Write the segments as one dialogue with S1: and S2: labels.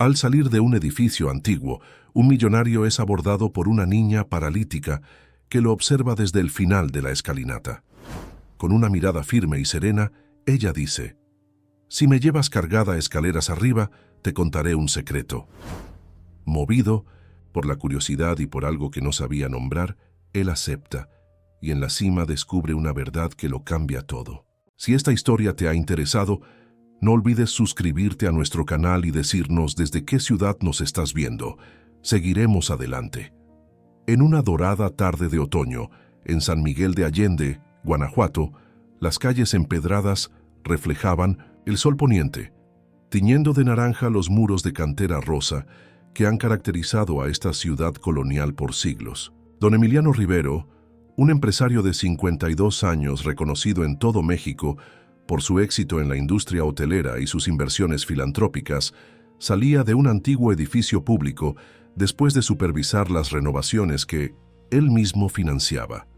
S1: Al salir de un edificio antiguo, un millonario es abordado por una niña paralítica que lo observa desde el final de la escalinata. Con una mirada firme y serena, ella dice: «Si me llevas cargada escaleras arriba, te contaré un secreto». Movido por la curiosidad y por algo que no sabía nombrar, él acepta y en la cima descubre una verdad que lo cambia todo. Si esta historia te ha interesado, no olvides suscribirte a nuestro canal y decirnos desde qué ciudad nos estás viendo. Seguiremos adelante. En una dorada tarde de otoño, en San Miguel de Allende, Guanajuato, las calles empedradas reflejaban el sol poniente, tiñendo de naranja los muros de cantera rosa que han caracterizado a esta ciudad colonial por siglos. Don Emiliano Rivero, un empresario de 52 años reconocido en todo México por su éxito en la industria hotelera y sus inversiones filantrópicas, salía de un antiguo edificio público después de supervisar las renovaciones que él mismo financiaba.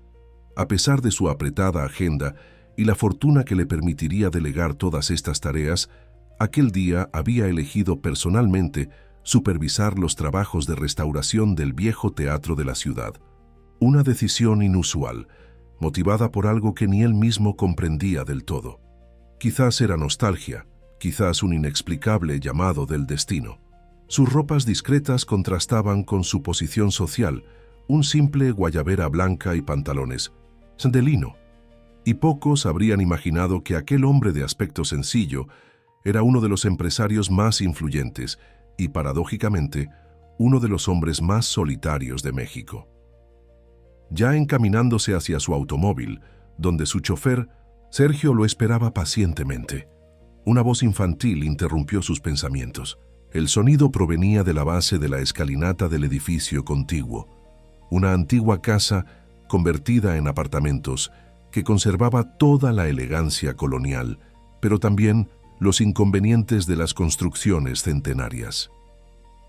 S1: A pesar de su apretada agenda y la fortuna que le permitiría delegar todas estas tareas, aquel día había elegido personalmente supervisar los trabajos de restauración del viejo teatro de la ciudad. Una decisión inusual, motivada por algo que ni él mismo comprendía del todo. Quizás era nostalgia, quizás un inexplicable llamado del destino. Sus ropas discretas contrastaban con su posición social, un simple guayabera blanca y pantalones de lino. Y pocos habrían imaginado que aquel hombre de aspecto sencillo era uno de los empresarios más influyentes y, paradójicamente, uno de los hombres más solitarios de México. Ya encaminándose hacia su automóvil, donde su chofer, Sergio, lo esperaba pacientemente, una voz infantil interrumpió sus pensamientos. El sonido provenía de la base de la escalinata del edificio contiguo, una antigua casa convertida en apartamentos que conservaba toda la elegancia colonial, pero también los inconvenientes de las construcciones centenarias.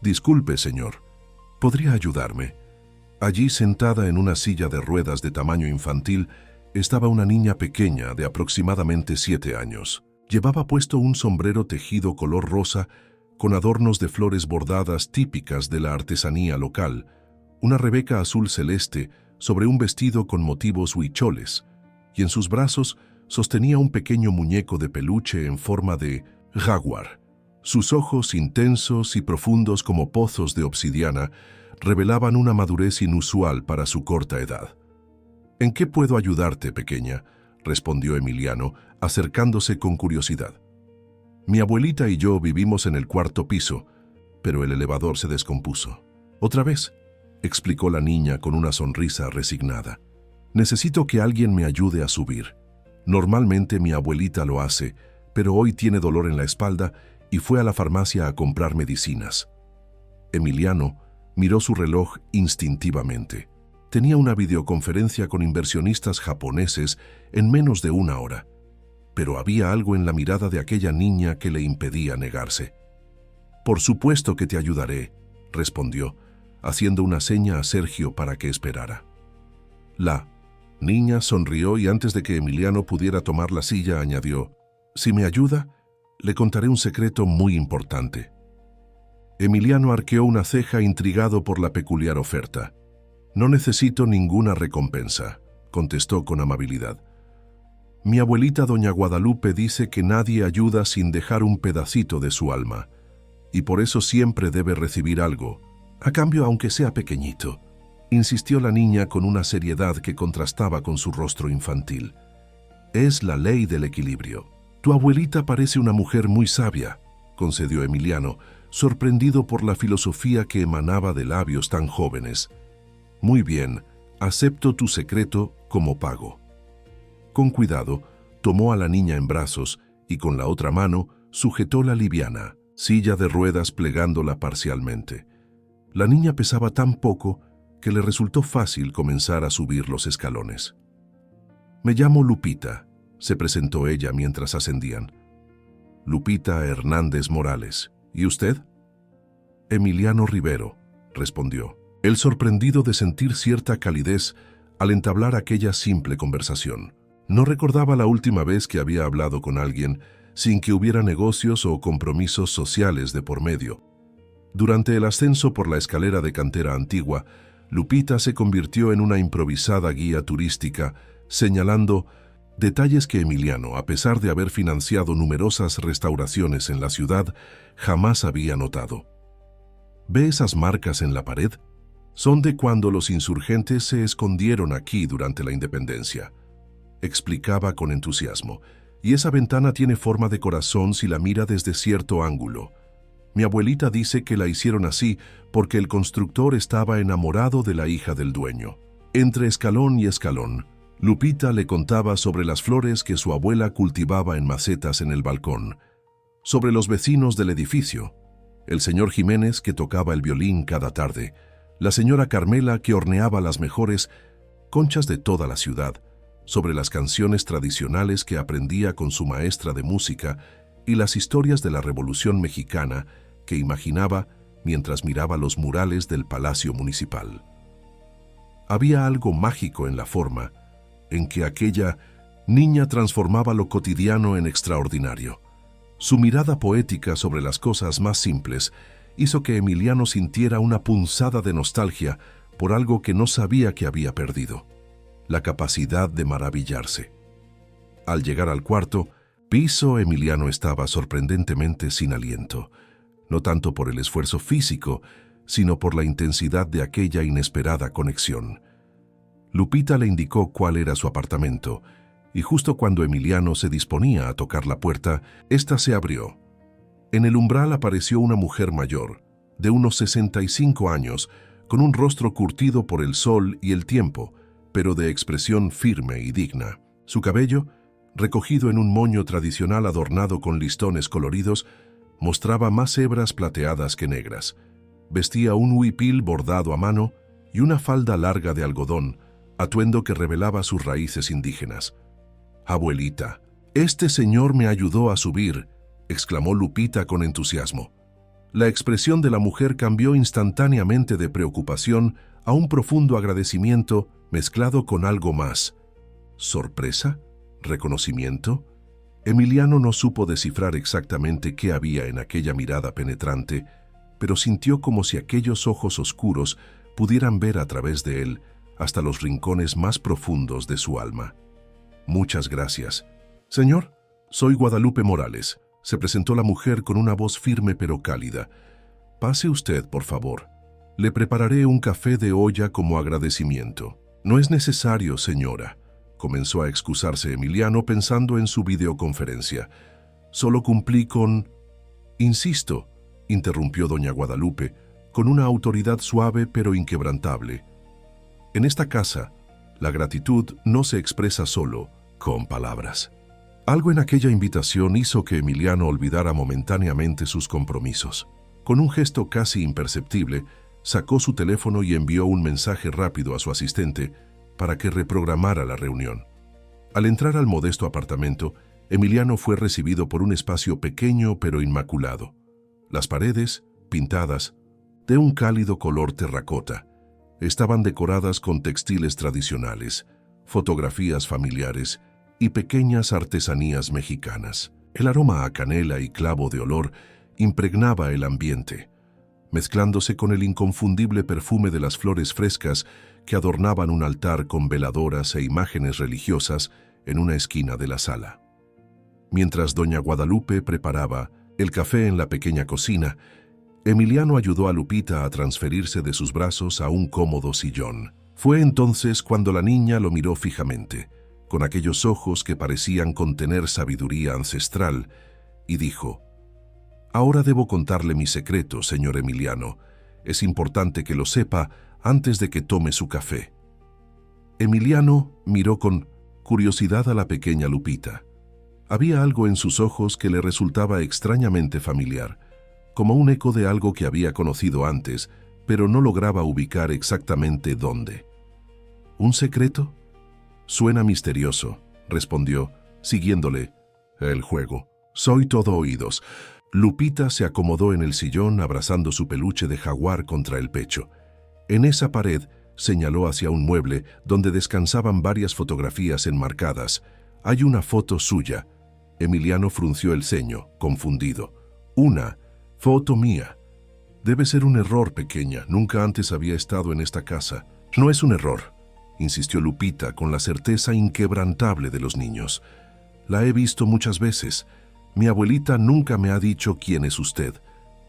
S1: «Disculpe, señor, ¿podría ayudarme?» Allí, sentada en una silla de ruedas de tamaño infantil, estaba una niña pequeña de aproximadamente 7 años. Llevaba puesto un sombrero tejido color rosa con adornos de flores bordadas típicas de la artesanía local, una rebeca azul celeste sobre un vestido con motivos huicholes, y en sus brazos sostenía un pequeño muñeco de peluche en forma de jaguar. Sus ojos, intensos y profundos como pozos de obsidiana, revelaban una madurez inusual para su corta edad. «¿En qué puedo ayudarte, pequeña?», respondió Emiliano, acercándose con curiosidad. «Mi abuelita y yo vivimos en el 4º piso, pero el elevador se descompuso». «¿Otra vez?», explicó la niña con una sonrisa resignada. «Necesito que alguien me ayude a subir. Normalmente mi abuelita lo hace, pero hoy tiene dolor en la espalda y fue a la farmacia a comprar medicinas». Emiliano miró su reloj instintivamente. Tenía una videoconferencia con inversionistas japoneses en menos de 1 hora, pero había algo en la mirada de aquella niña que le impedía negarse. «Por supuesto que te ayudaré», respondió, haciendo una seña a Sergio para que esperara. La niña sonrió y antes de que Emiliano pudiera tomar la silla añadió: «Si me ayuda, le contaré un secreto muy importante». Emiliano arqueó una ceja intrigado por la peculiar oferta. «No necesito ninguna recompensa», contestó con amabilidad. «Mi abuelita doña Guadalupe dice que nadie ayuda sin dejar un pedacito de su alma, y por eso siempre debe recibir algo, a cambio aunque sea pequeñito», insistió la niña con una seriedad que contrastaba con su rostro infantil. «Es la ley del equilibrio». «Tu abuelita parece una mujer muy sabia», concedió Emiliano, sorprendido por la filosofía que emanaba de labios tan jóvenes. «Muy bien, acepto tu secreto como pago». Con cuidado, tomó a la niña en brazos y con la otra mano sujetó la liviana silla de ruedas plegándola parcialmente. La niña pesaba tan poco que le resultó fácil comenzar a subir los escalones. «Me llamo Lupita», se presentó ella mientras ascendían. «Lupita Hernández Morales. ¿Y usted?» «Emiliano Rivero», respondió, él sorprendido de sentir cierta calidez al entablar aquella simple conversación. No recordaba la última vez que había hablado con alguien sin que hubiera negocios o compromisos sociales de por medio. Durante el ascenso por la escalera de cantera antigua, Lupita se convirtió en una improvisada guía turística, señalando detalles que Emiliano, a pesar de haber financiado numerosas restauraciones en la ciudad, jamás había notado. ¿Ve esas marcas en la pared? Son de cuando los insurgentes se escondieron aquí durante la independencia, explicaba con entusiasmo, y esa ventana tiene forma de corazón si la mira desde cierto ángulo. Mi abuelita dice que la hicieron así porque el constructor estaba enamorado de la hija del dueño. Entre escalón y escalón, Lupita le contaba sobre las flores que su abuela cultivaba en macetas en el balcón, sobre los vecinos del edificio, el señor Jiménez que tocaba el violín cada tarde, la señora Carmela que horneaba las mejores conchas de toda la ciudad, sobre las canciones tradicionales que aprendía con su maestra de música y las historias de la Revolución Mexicana que imaginaba mientras miraba los murales del Palacio Municipal. Había algo mágico en la forma en que aquella niña transformaba lo cotidiano en extraordinario. Su mirada poética sobre las cosas más simples hizo que Emiliano sintiera una punzada de nostalgia por algo que no sabía que había perdido: la capacidad de maravillarse. Al llegar al cuarto piso, Emiliano estaba sorprendentemente sin aliento, no tanto por el esfuerzo físico, sino por la intensidad de aquella inesperada conexión. Lupita le indicó cuál era su apartamento, y justo cuando Emiliano se disponía a tocar la puerta, ésta se abrió. En el umbral apareció una mujer mayor, de unos 65 años, con un rostro curtido por el sol y el tiempo, pero de expresión firme y digna. Su cabello, recogido en un moño tradicional adornado con listones coloridos, mostraba más hebras plateadas que negras. Vestía un huipil bordado a mano y una falda larga de algodón, atuendo que revelaba sus raíces indígenas. «Abuelita, este señor me ayudó a subir», exclamó Lupita con entusiasmo. La expresión de la mujer cambió instantáneamente de preocupación a un profundo agradecimiento mezclado con algo más. ¿Sorpresa? ¿Reconocimiento? Emiliano no supo descifrar exactamente qué había en aquella mirada penetrante, pero sintió como si aquellos ojos oscuros pudieran ver a través de él hasta los rincones más profundos de su alma. «Muchas gracias. Señor, soy Guadalupe Morales», se presentó la mujer con una voz firme pero cálida. «Pase usted, por favor. Le prepararé un café de olla como agradecimiento». «No es necesario, señora», comenzó a excusarse Emiliano pensando en su videoconferencia. «Solo cumplí con...» «Insisto», interrumpió doña Guadalupe, con una autoridad suave pero inquebrantable. «En esta casa, la gratitud no se expresa solo con palabras». Algo en aquella invitación hizo que Emiliano olvidara momentáneamente sus compromisos. Con un gesto casi imperceptible, sacó su teléfono y envió un mensaje rápido a su asistente para que reprogramara la reunión. Al entrar al modesto apartamento, Emiliano fue recibido por un espacio pequeño pero inmaculado. Las paredes, pintadas, de un cálido color terracota, estaban decoradas con textiles tradicionales, fotografías familiares y pequeñas artesanías mexicanas. El aroma a canela y clavo de olor impregnaba el ambiente, mezclándose con el inconfundible perfume de las flores frescas que adornaban un altar con veladoras e imágenes religiosas en una esquina de la sala. Mientras doña Guadalupe preparaba el café en la pequeña cocina, Emiliano ayudó a Lupita a transferirse de sus brazos a un cómodo sillón. Fue entonces cuando la niña lo miró fijamente, con aquellos ojos que parecían contener sabiduría ancestral, y dijo: «Ahora debo contarle mi secreto, señor Emiliano. Es importante que lo sepa antes de que tome su café». Emiliano miró con curiosidad a la pequeña Lupita. Había algo en sus ojos que le resultaba extrañamente familiar, como un eco de algo que había conocido antes, pero no lograba ubicar exactamente dónde. «¿Un secreto? Suena misterioso», respondió, siguiéndole el juego. «Soy todo oídos». Lupita se acomodó en el sillón abrazando su peluche de jaguar contra el pecho. En esa pared señaló hacia un mueble donde descansaban varias fotografías enmarcadas. «Hay una foto suya». Emiliano frunció el ceño, confundido. «¿Una foto mía? Debe ser un error, pequeña. Nunca antes había estado en esta casa. No es un error, insistió Lupita con la certeza inquebrantable de los niños. La he visto muchas veces. Mi abuelita nunca me ha dicho quién es usted,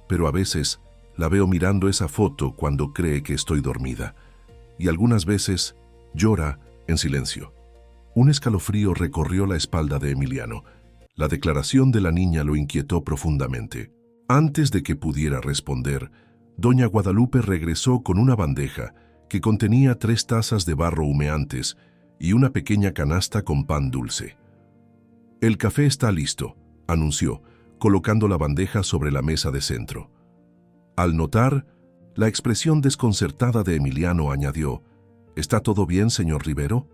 S1: pero a veces la veo mirando esa foto cuando cree que estoy dormida. Y algunas veces llora en silencio. Un escalofrío recorrió la espalda de Emiliano. La declaración de la niña lo inquietó profundamente. Antes de que pudiera responder, doña Guadalupe regresó con una bandeja que contenía 3 tazas de barro humeantes y una pequeña canasta con pan dulce. «El café está listo», anunció, colocando la bandeja sobre la mesa de centro. Al notar la expresión desconcertada de Emiliano, añadió: «¿Está todo bien, señor Rivero?»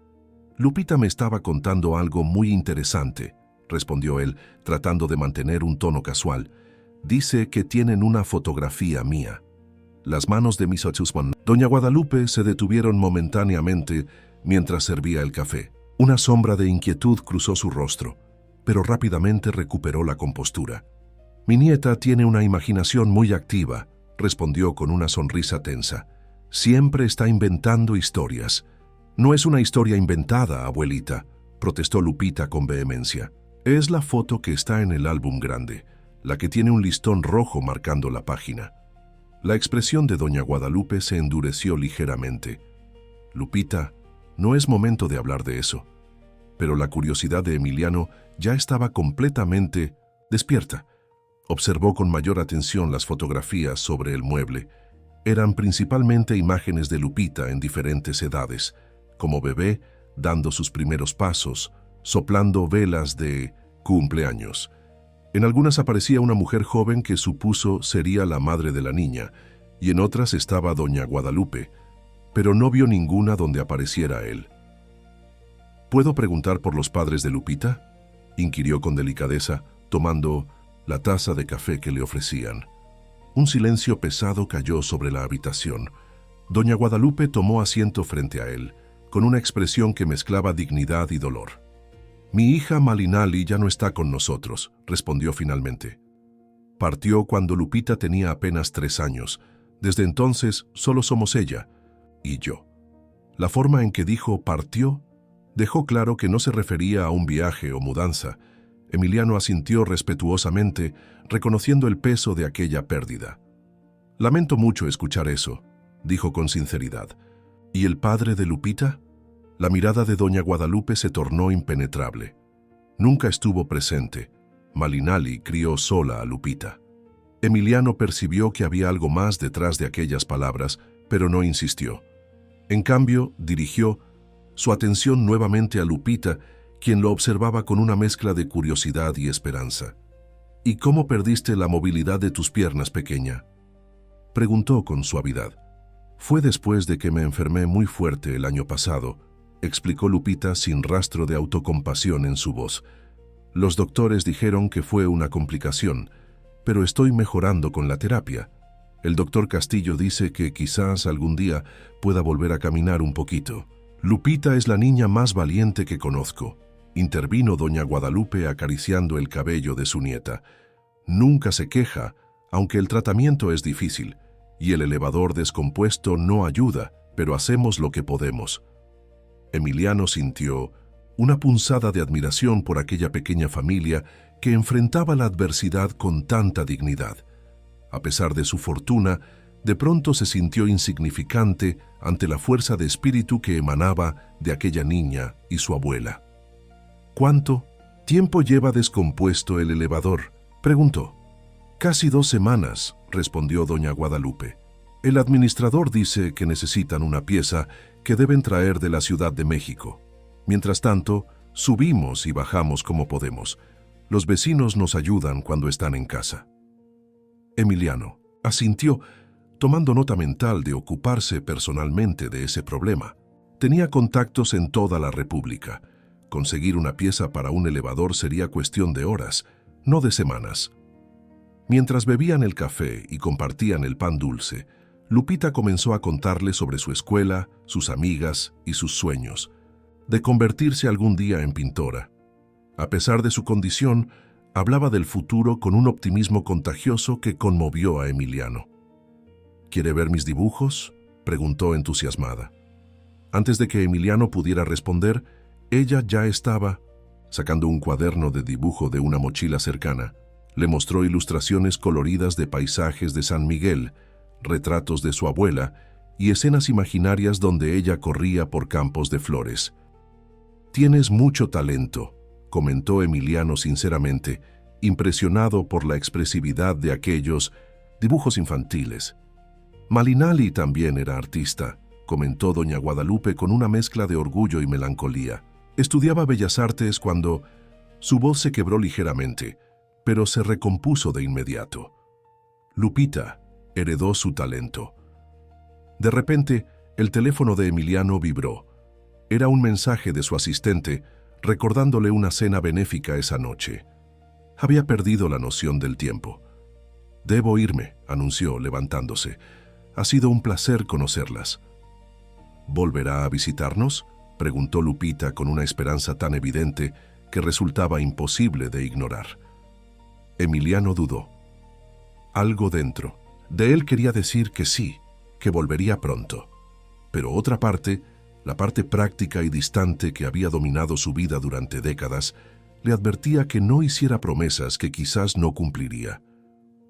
S1: «Lupita me estaba contando algo muy interesante», respondió él, tratando de mantener un tono casual. «Dice que tienen una fotografía mía». Las manos de Miss Ochusman, doña Guadalupe, se detuvieron momentáneamente mientras servía el café. Una sombra de inquietud cruzó su rostro, pero rápidamente recuperó la compostura. «Mi nieta tiene una imaginación muy activa», respondió con una sonrisa tensa. «Siempre está inventando historias». «No es una historia inventada, abuelita», protestó Lupita con vehemencia. «Es la foto que está en el álbum grande, la que tiene un listón rojo marcando la página». La expresión de doña Guadalupe se endureció ligeramente. «Lupita, no es momento de hablar de eso». Pero la curiosidad de Emiliano ya estaba completamente despierta. Observó con mayor atención las fotografías sobre el mueble. Eran principalmente imágenes de Lupita en diferentes edades, como bebé, dando sus primeros pasos, soplando velas de cumpleaños. En algunas aparecía una mujer joven que supuso sería la madre de la niña, y en otras estaba doña Guadalupe, pero no vio ninguna donde apareciera él. «¿Puedo preguntar por los padres de Lupita?», inquirió con delicadeza, tomando la taza de café que le ofrecían. Un silencio pesado cayó sobre la habitación. Doña Guadalupe tomó asiento frente a él, con una expresión que mezclaba dignidad y dolor. «Mi hija Malinali ya no está con nosotros», respondió finalmente. «Partió cuando Lupita tenía apenas 3 años. Desde entonces solo somos ella y yo». La forma en que dijo «partió» dejó claro que no se refería a un viaje o mudanza. Emiliano asintió respetuosamente, reconociendo el peso de aquella pérdida. «Lamento mucho escuchar eso», dijo con sinceridad. «¿Y el padre de Lupita?». La mirada de doña Guadalupe se tornó impenetrable. «Nunca estuvo presente. Malinali crió sola a Lupita». Emiliano percibió que había algo más detrás de aquellas palabras, pero no insistió. En cambio, dirigió su atención nuevamente a Lupita, quien lo observaba con una mezcla de curiosidad y esperanza. «¿Y cómo perdiste la movilidad de tus piernas, pequeña?», preguntó con suavidad. «Fue después de que me enfermé muy fuerte el año pasado», explicó Lupita sin rastro de autocompasión en su voz. «Los doctores dijeron que fue una complicación, pero estoy mejorando con la terapia. El doctor Castillo dice que quizás algún día pueda volver a caminar un poquito». «Lupita es la niña más valiente que conozco», intervino doña Guadalupe acariciando el cabello de su nieta. «Nunca se queja, aunque el tratamiento es difícil, y el elevador descompuesto no ayuda, pero hacemos lo que podemos». Emiliano sintió una punzada de admiración por aquella pequeña familia que enfrentaba la adversidad con tanta dignidad. A pesar de su fortuna, de pronto se sintió insignificante ante la fuerza de espíritu que emanaba de aquella niña y su abuela. «¿Cuánto tiempo lleva descompuesto el elevador?», preguntó. «Casi 2 semanas», respondió doña Guadalupe. «El administrador dice que necesitan una pieza que deben traer de la Ciudad de México. Mientras tanto, subimos y bajamos como podemos. Los vecinos nos ayudan cuando están en casa». Emiliano asintió, tomando nota mental de ocuparse personalmente de ese problema. Tenía contactos en toda la República. Conseguir una pieza para un elevador sería cuestión de horas, no de semanas. Mientras bebían el café y compartían el pan dulce, Lupita comenzó a contarle sobre su escuela, sus amigas y sus sueños, de convertirse algún día en pintora. A pesar de su condición, hablaba del futuro con un optimismo contagioso que conmovió a Emiliano. ¿Quiere ver mis dibujos?, preguntó entusiasmada. Antes de que Emiliano pudiera responder, ella ya estaba, sacando un cuaderno de dibujo de una mochila cercana. Le mostró ilustraciones coloridas de paisajes de San Miguel, retratos de su abuela y escenas imaginarias donde ella corría por campos de flores. «Tienes mucho talento», comentó Emiliano sinceramente, impresionado por la expresividad de aquellos dibujos infantiles. «Malinali también era artista», comentó doña Guadalupe con una mezcla de orgullo y melancolía. Estudiaba Bellas Artes cuando su voz se quebró ligeramente, pero se recompuso de inmediato. Lupita heredó su talento. De repente, el teléfono de Emiliano vibró. Era un mensaje de su asistente, recordándole una cena benéfica esa noche. Había perdido la noción del tiempo. «Debo irme», anunció, levantándose. «Ha sido un placer conocerlas». «¿Volverá a visitarnos?», preguntó Lupita con una esperanza tan evidente que resultaba imposible de ignorar. Emiliano dudó. Algo dentro de él quería decir que sí, que volvería pronto. Pero otra parte, la parte práctica y distante que había dominado su vida durante décadas, le advertía que no hiciera promesas que quizás no cumpliría.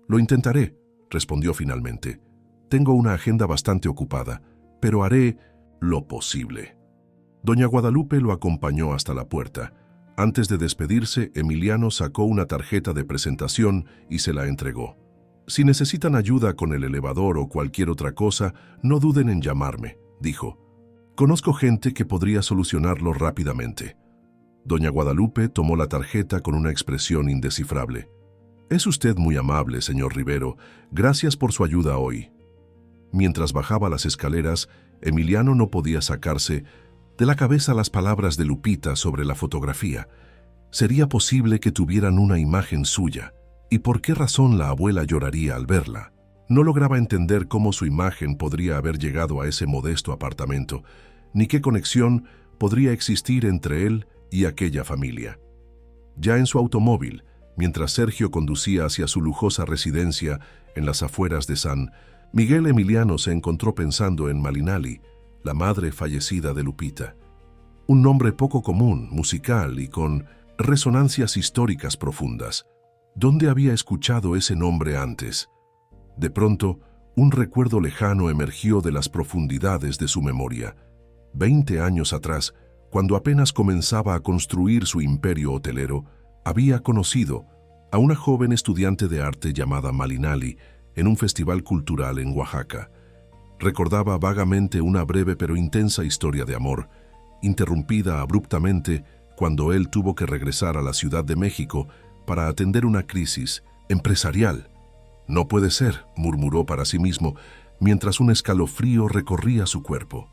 S1: «Lo intentaré», respondió finalmente. «Tengo una agenda bastante ocupada, pero haré lo posible». Doña Guadalupe lo acompañó hasta la puerta. Antes de despedirse, Emiliano sacó una tarjeta de presentación y se la entregó. «Si necesitan ayuda con el elevador o cualquier otra cosa, no duden en llamarme», dijo. «Conozco gente que podría solucionarlo rápidamente». Doña Guadalupe tomó la tarjeta con una expresión indescifrable. «Es usted muy amable, señor Rivero. Gracias por su ayuda hoy». Mientras bajaba las escaleras, Emiliano no podía sacarse de la cabeza las palabras de Lupita sobre la fotografía. ¿Sería posible que tuvieran una imagen suya? ¿Y por qué razón la abuela lloraría al verla? No lograba entender cómo su imagen podría haber llegado a ese modesto apartamento, ni qué conexión podría existir entre él y aquella familia. Ya en su automóvil, mientras Sergio conducía hacia su lujosa residencia en las afueras de San Miguel, Emiliano se encontró pensando en Malinali, la madre fallecida de Lupita. Un nombre poco común, musical y con resonancias históricas profundas. ¿Dónde había escuchado ese nombre antes? De pronto, un recuerdo lejano emergió de las profundidades de su memoria. 20 años atrás, cuando apenas comenzaba a construir su imperio hotelero, había conocido a una joven estudiante de arte llamada Malinali en un festival cultural en Oaxaca. Recordaba vagamente una breve pero intensa historia de amor, interrumpida abruptamente cuando él tuvo que regresar a la Ciudad de México para atender una crisis empresarial. «No puede ser», murmuró para sí mismo, mientras un escalofrío recorría su cuerpo.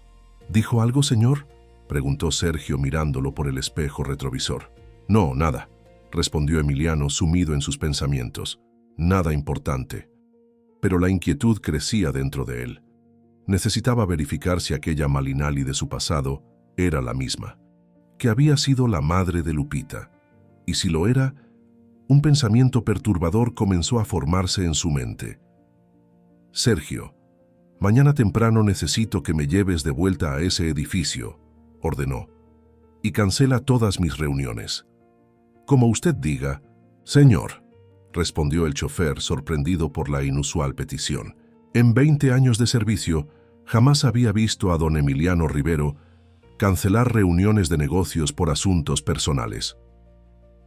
S1: «¿Dijo algo, señor?», preguntó Sergio mirándolo por el espejo retrovisor. «No, nada», respondió Emiliano sumido en sus pensamientos. «Nada importante». Pero la inquietud crecía dentro de él. Necesitaba verificar si aquella Malinali de su pasado era la misma, que había sido la madre de Lupita. Y si lo era, un pensamiento perturbador comenzó a formarse en su mente. «Sergio, mañana temprano necesito que me lleves de vuelta a ese edificio», ordenó, «y cancela todas mis reuniones». «Como usted diga, señor», respondió el chofer sorprendido por la inusual petición. En 20 años de servicio, jamás había visto a don Emiliano Rivero cancelar reuniones de negocios por asuntos personales.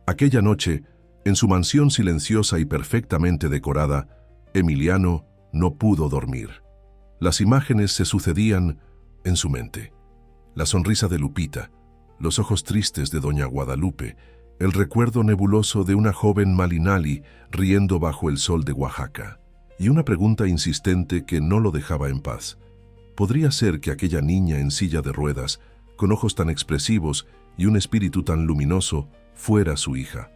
S1: Aquella noche, en su mansión silenciosa y perfectamente decorada, Emiliano no pudo dormir. Las imágenes se sucedían en su mente. La sonrisa de Lupita, los ojos tristes de doña Guadalupe, el recuerdo nebuloso de una joven Malinali riendo bajo el sol de Oaxaca, y una pregunta insistente que no lo dejaba en paz. ¿Podría ser que aquella niña en silla de ruedas, con ojos tan expresivos y un espíritu tan luminoso, fuera su hija?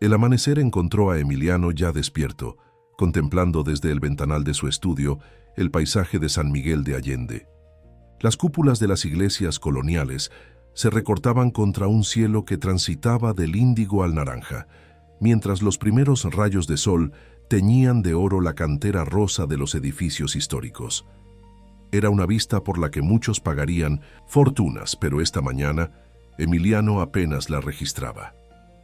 S1: El amanecer encontró a Emiliano ya despierto, contemplando desde el ventanal de su estudio el paisaje de San Miguel de Allende. Las cúpulas de las iglesias coloniales se recortaban contra un cielo que transitaba del índigo al naranja, mientras los primeros rayos de sol teñían de oro la cantera rosa de los edificios históricos. Era una vista por la que muchos pagarían fortunas, pero esta mañana Emiliano apenas la registraba.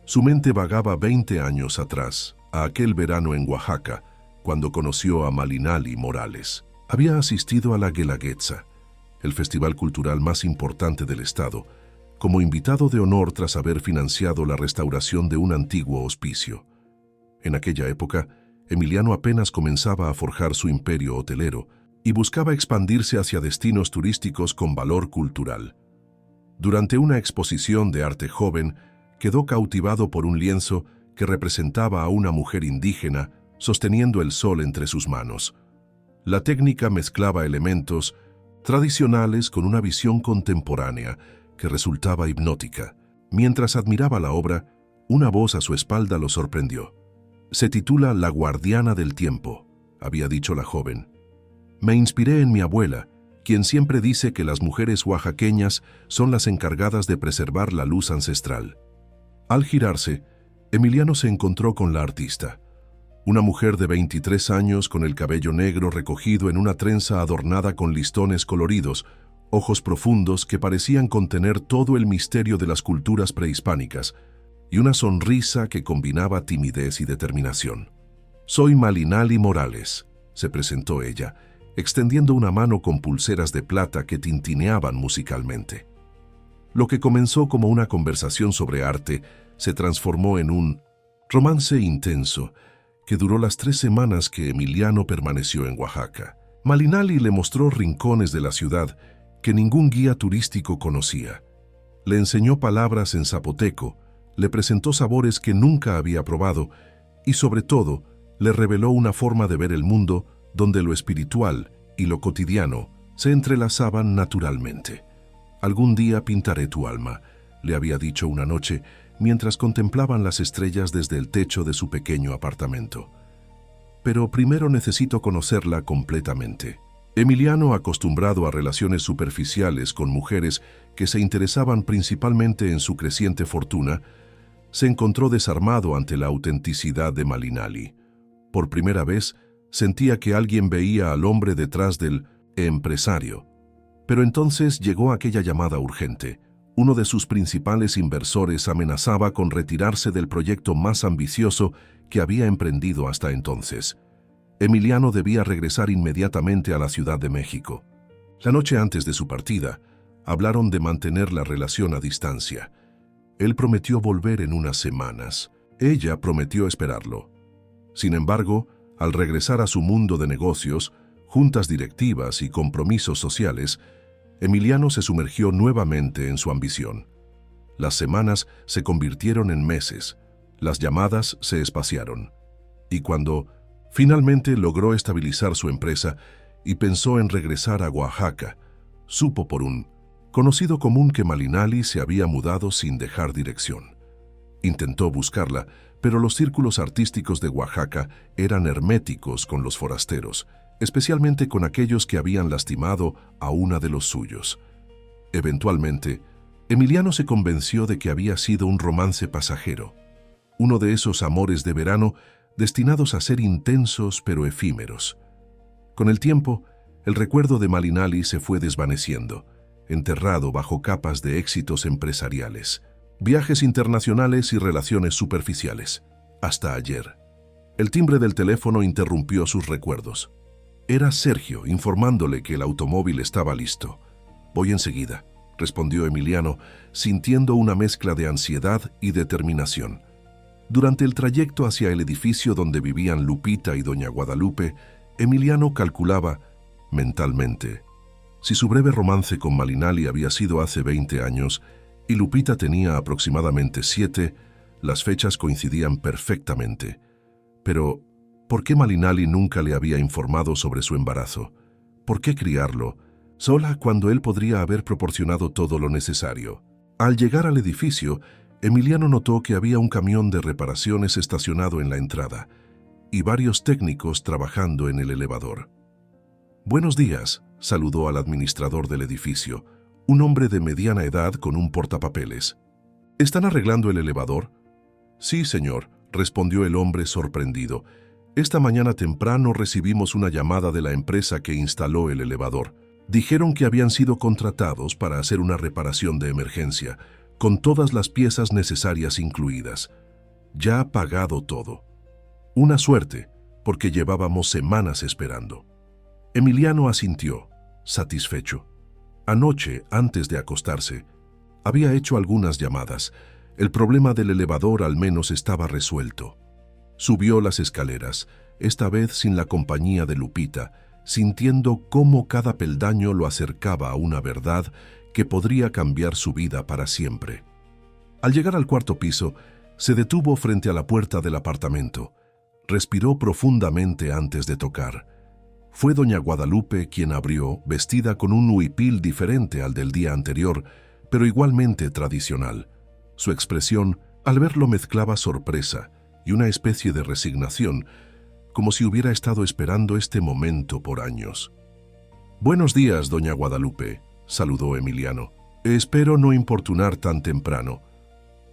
S1: Su mente vagaba 20 años atrás, a aquel verano en Oaxaca, cuando conoció a Malinali Morales. Había asistido a la Guelaguetza, el festival cultural más importante del estado, como invitado de honor tras haber financiado la restauración de un antiguo hospicio. En aquella época, Emiliano apenas comenzaba a forjar su imperio hotelero y buscaba expandirse hacia destinos turísticos con valor cultural. Durante una exposición de arte joven, quedó cautivado por un lienzo que representaba a una mujer indígena sosteniendo el sol entre sus manos. La técnica mezclaba elementos tradicionales con una visión contemporánea que resultaba hipnótica. Mientras admiraba la obra, una voz a su espalda lo sorprendió. «Se titula La guardiana del tiempo», había dicho la joven. «Me inspiré en mi abuela, quien siempre dice que las mujeres oaxaqueñas son las encargadas de preservar la luz ancestral». Al girarse, Emiliano se encontró con la artista. Una mujer de 23 años con el cabello negro recogido en una trenza adornada con listones coloridos, ojos profundos que parecían contener todo el misterio de las culturas prehispánicas, y una sonrisa que combinaba timidez y determinación. «Soy Malinali Morales», se presentó ella, extendiendo una mano con pulseras de plata que tintineaban musicalmente. Lo que comenzó como una conversación sobre arte se transformó en un romance intenso que duró las 3 semanas que Emiliano permaneció en Oaxaca. Malinali le mostró rincones de la ciudad que ningún guía turístico conocía. Le enseñó palabras en zapoteco, le presentó sabores que nunca había probado y, sobre todo, le reveló una forma de ver el mundo donde lo espiritual y lo cotidiano se entrelazaban naturalmente. «Algún día pintaré tu alma», le había dicho una noche mientras contemplaban las estrellas desde el techo de su pequeño apartamento. «Pero primero necesito conocerla completamente». Emiliano, acostumbrado a relaciones superficiales con mujeres que se interesaban principalmente en su creciente fortuna, se encontró desarmado ante la autenticidad de Malinali. Por primera vez, sentía que alguien veía al hombre detrás del empresario. Pero entonces llegó aquella llamada urgente. Uno de sus principales inversores amenazaba con retirarse del proyecto más ambicioso que había emprendido hasta entonces. Emiliano debía regresar inmediatamente a la Ciudad de México. La noche antes de su partida, hablaron de mantener la relación a distancia. Él prometió volver en unas semanas. Ella prometió esperarlo. Sin embargo, al regresar a su mundo de negocios, juntas directivas y compromisos sociales, Emiliano se sumergió nuevamente en su ambición. Las semanas se convirtieron en meses, las llamadas se espaciaron. Y cuando finalmente logró estabilizar su empresa y pensó en regresar a Oaxaca, supo por un conocido común que Malinali se había mudado sin dejar dirección. Intentó buscarla, pero los círculos artísticos de Oaxaca eran herméticos con los forasteros, especialmente con aquellos que habían lastimado a una de los suyos. Eventualmente, Emiliano se convenció de que había sido un romance pasajero, uno de esos amores de verano destinados a ser intensos pero efímeros. Con el tiempo, el recuerdo de Malinali se fue desvaneciendo, enterrado bajo capas de éxitos empresariales, viajes internacionales y relaciones superficiales. Hasta ayer. El timbre del teléfono interrumpió sus recuerdos. Era Sergio informándole que el automóvil estaba listo. «Voy enseguida», respondió Emiliano, sintiendo una mezcla de ansiedad y determinación. Durante el trayecto hacia el edificio donde vivían Lupita y doña Guadalupe, Emiliano calculaba, mentalmente, si su breve romance con Malinali había sido hace 20 años y Lupita tenía aproximadamente 7, las fechas coincidían perfectamente. Pero, ¿por qué Malinali nunca le había informado sobre su embarazo? ¿Por qué criarlo sola cuando él podría haber proporcionado todo lo necesario? Al llegar al edificio, Emiliano notó que había un camión de reparaciones estacionado en la entrada y varios técnicos trabajando en el elevador. «Buenos días», saludó al administrador del edificio, un hombre de mediana edad con un portapapeles. «¿Están arreglando el elevador?» «Sí, señor», respondió el hombre sorprendido. Esta mañana temprano recibimos una llamada de la empresa que instaló el elevador. Dijeron que habían sido contratados para hacer una reparación de emergencia, con todas las piezas necesarias incluidas. Ya ha pagado todo. Una suerte, porque llevábamos semanas esperando. Emiliano asintió, satisfecho. Anoche, antes de acostarse, había hecho algunas llamadas. El problema del elevador al menos estaba resuelto. Subió las escaleras, esta vez sin la compañía de Lupita, sintiendo cómo cada peldaño lo acercaba a una verdad que podría cambiar su vida para siempre. Al llegar al cuarto piso, se detuvo frente a la puerta del apartamento. Respiró profundamente antes de tocar. Fue doña Guadalupe quien abrió, vestida con un huipil diferente al del día anterior, pero igualmente tradicional. Su expresión, al verlo, mezclaba sorpresa y una especie de resignación, como si hubiera estado esperando este momento por años. «Buenos días, doña Guadalupe», saludó Emiliano. «Espero no importunar tan temprano».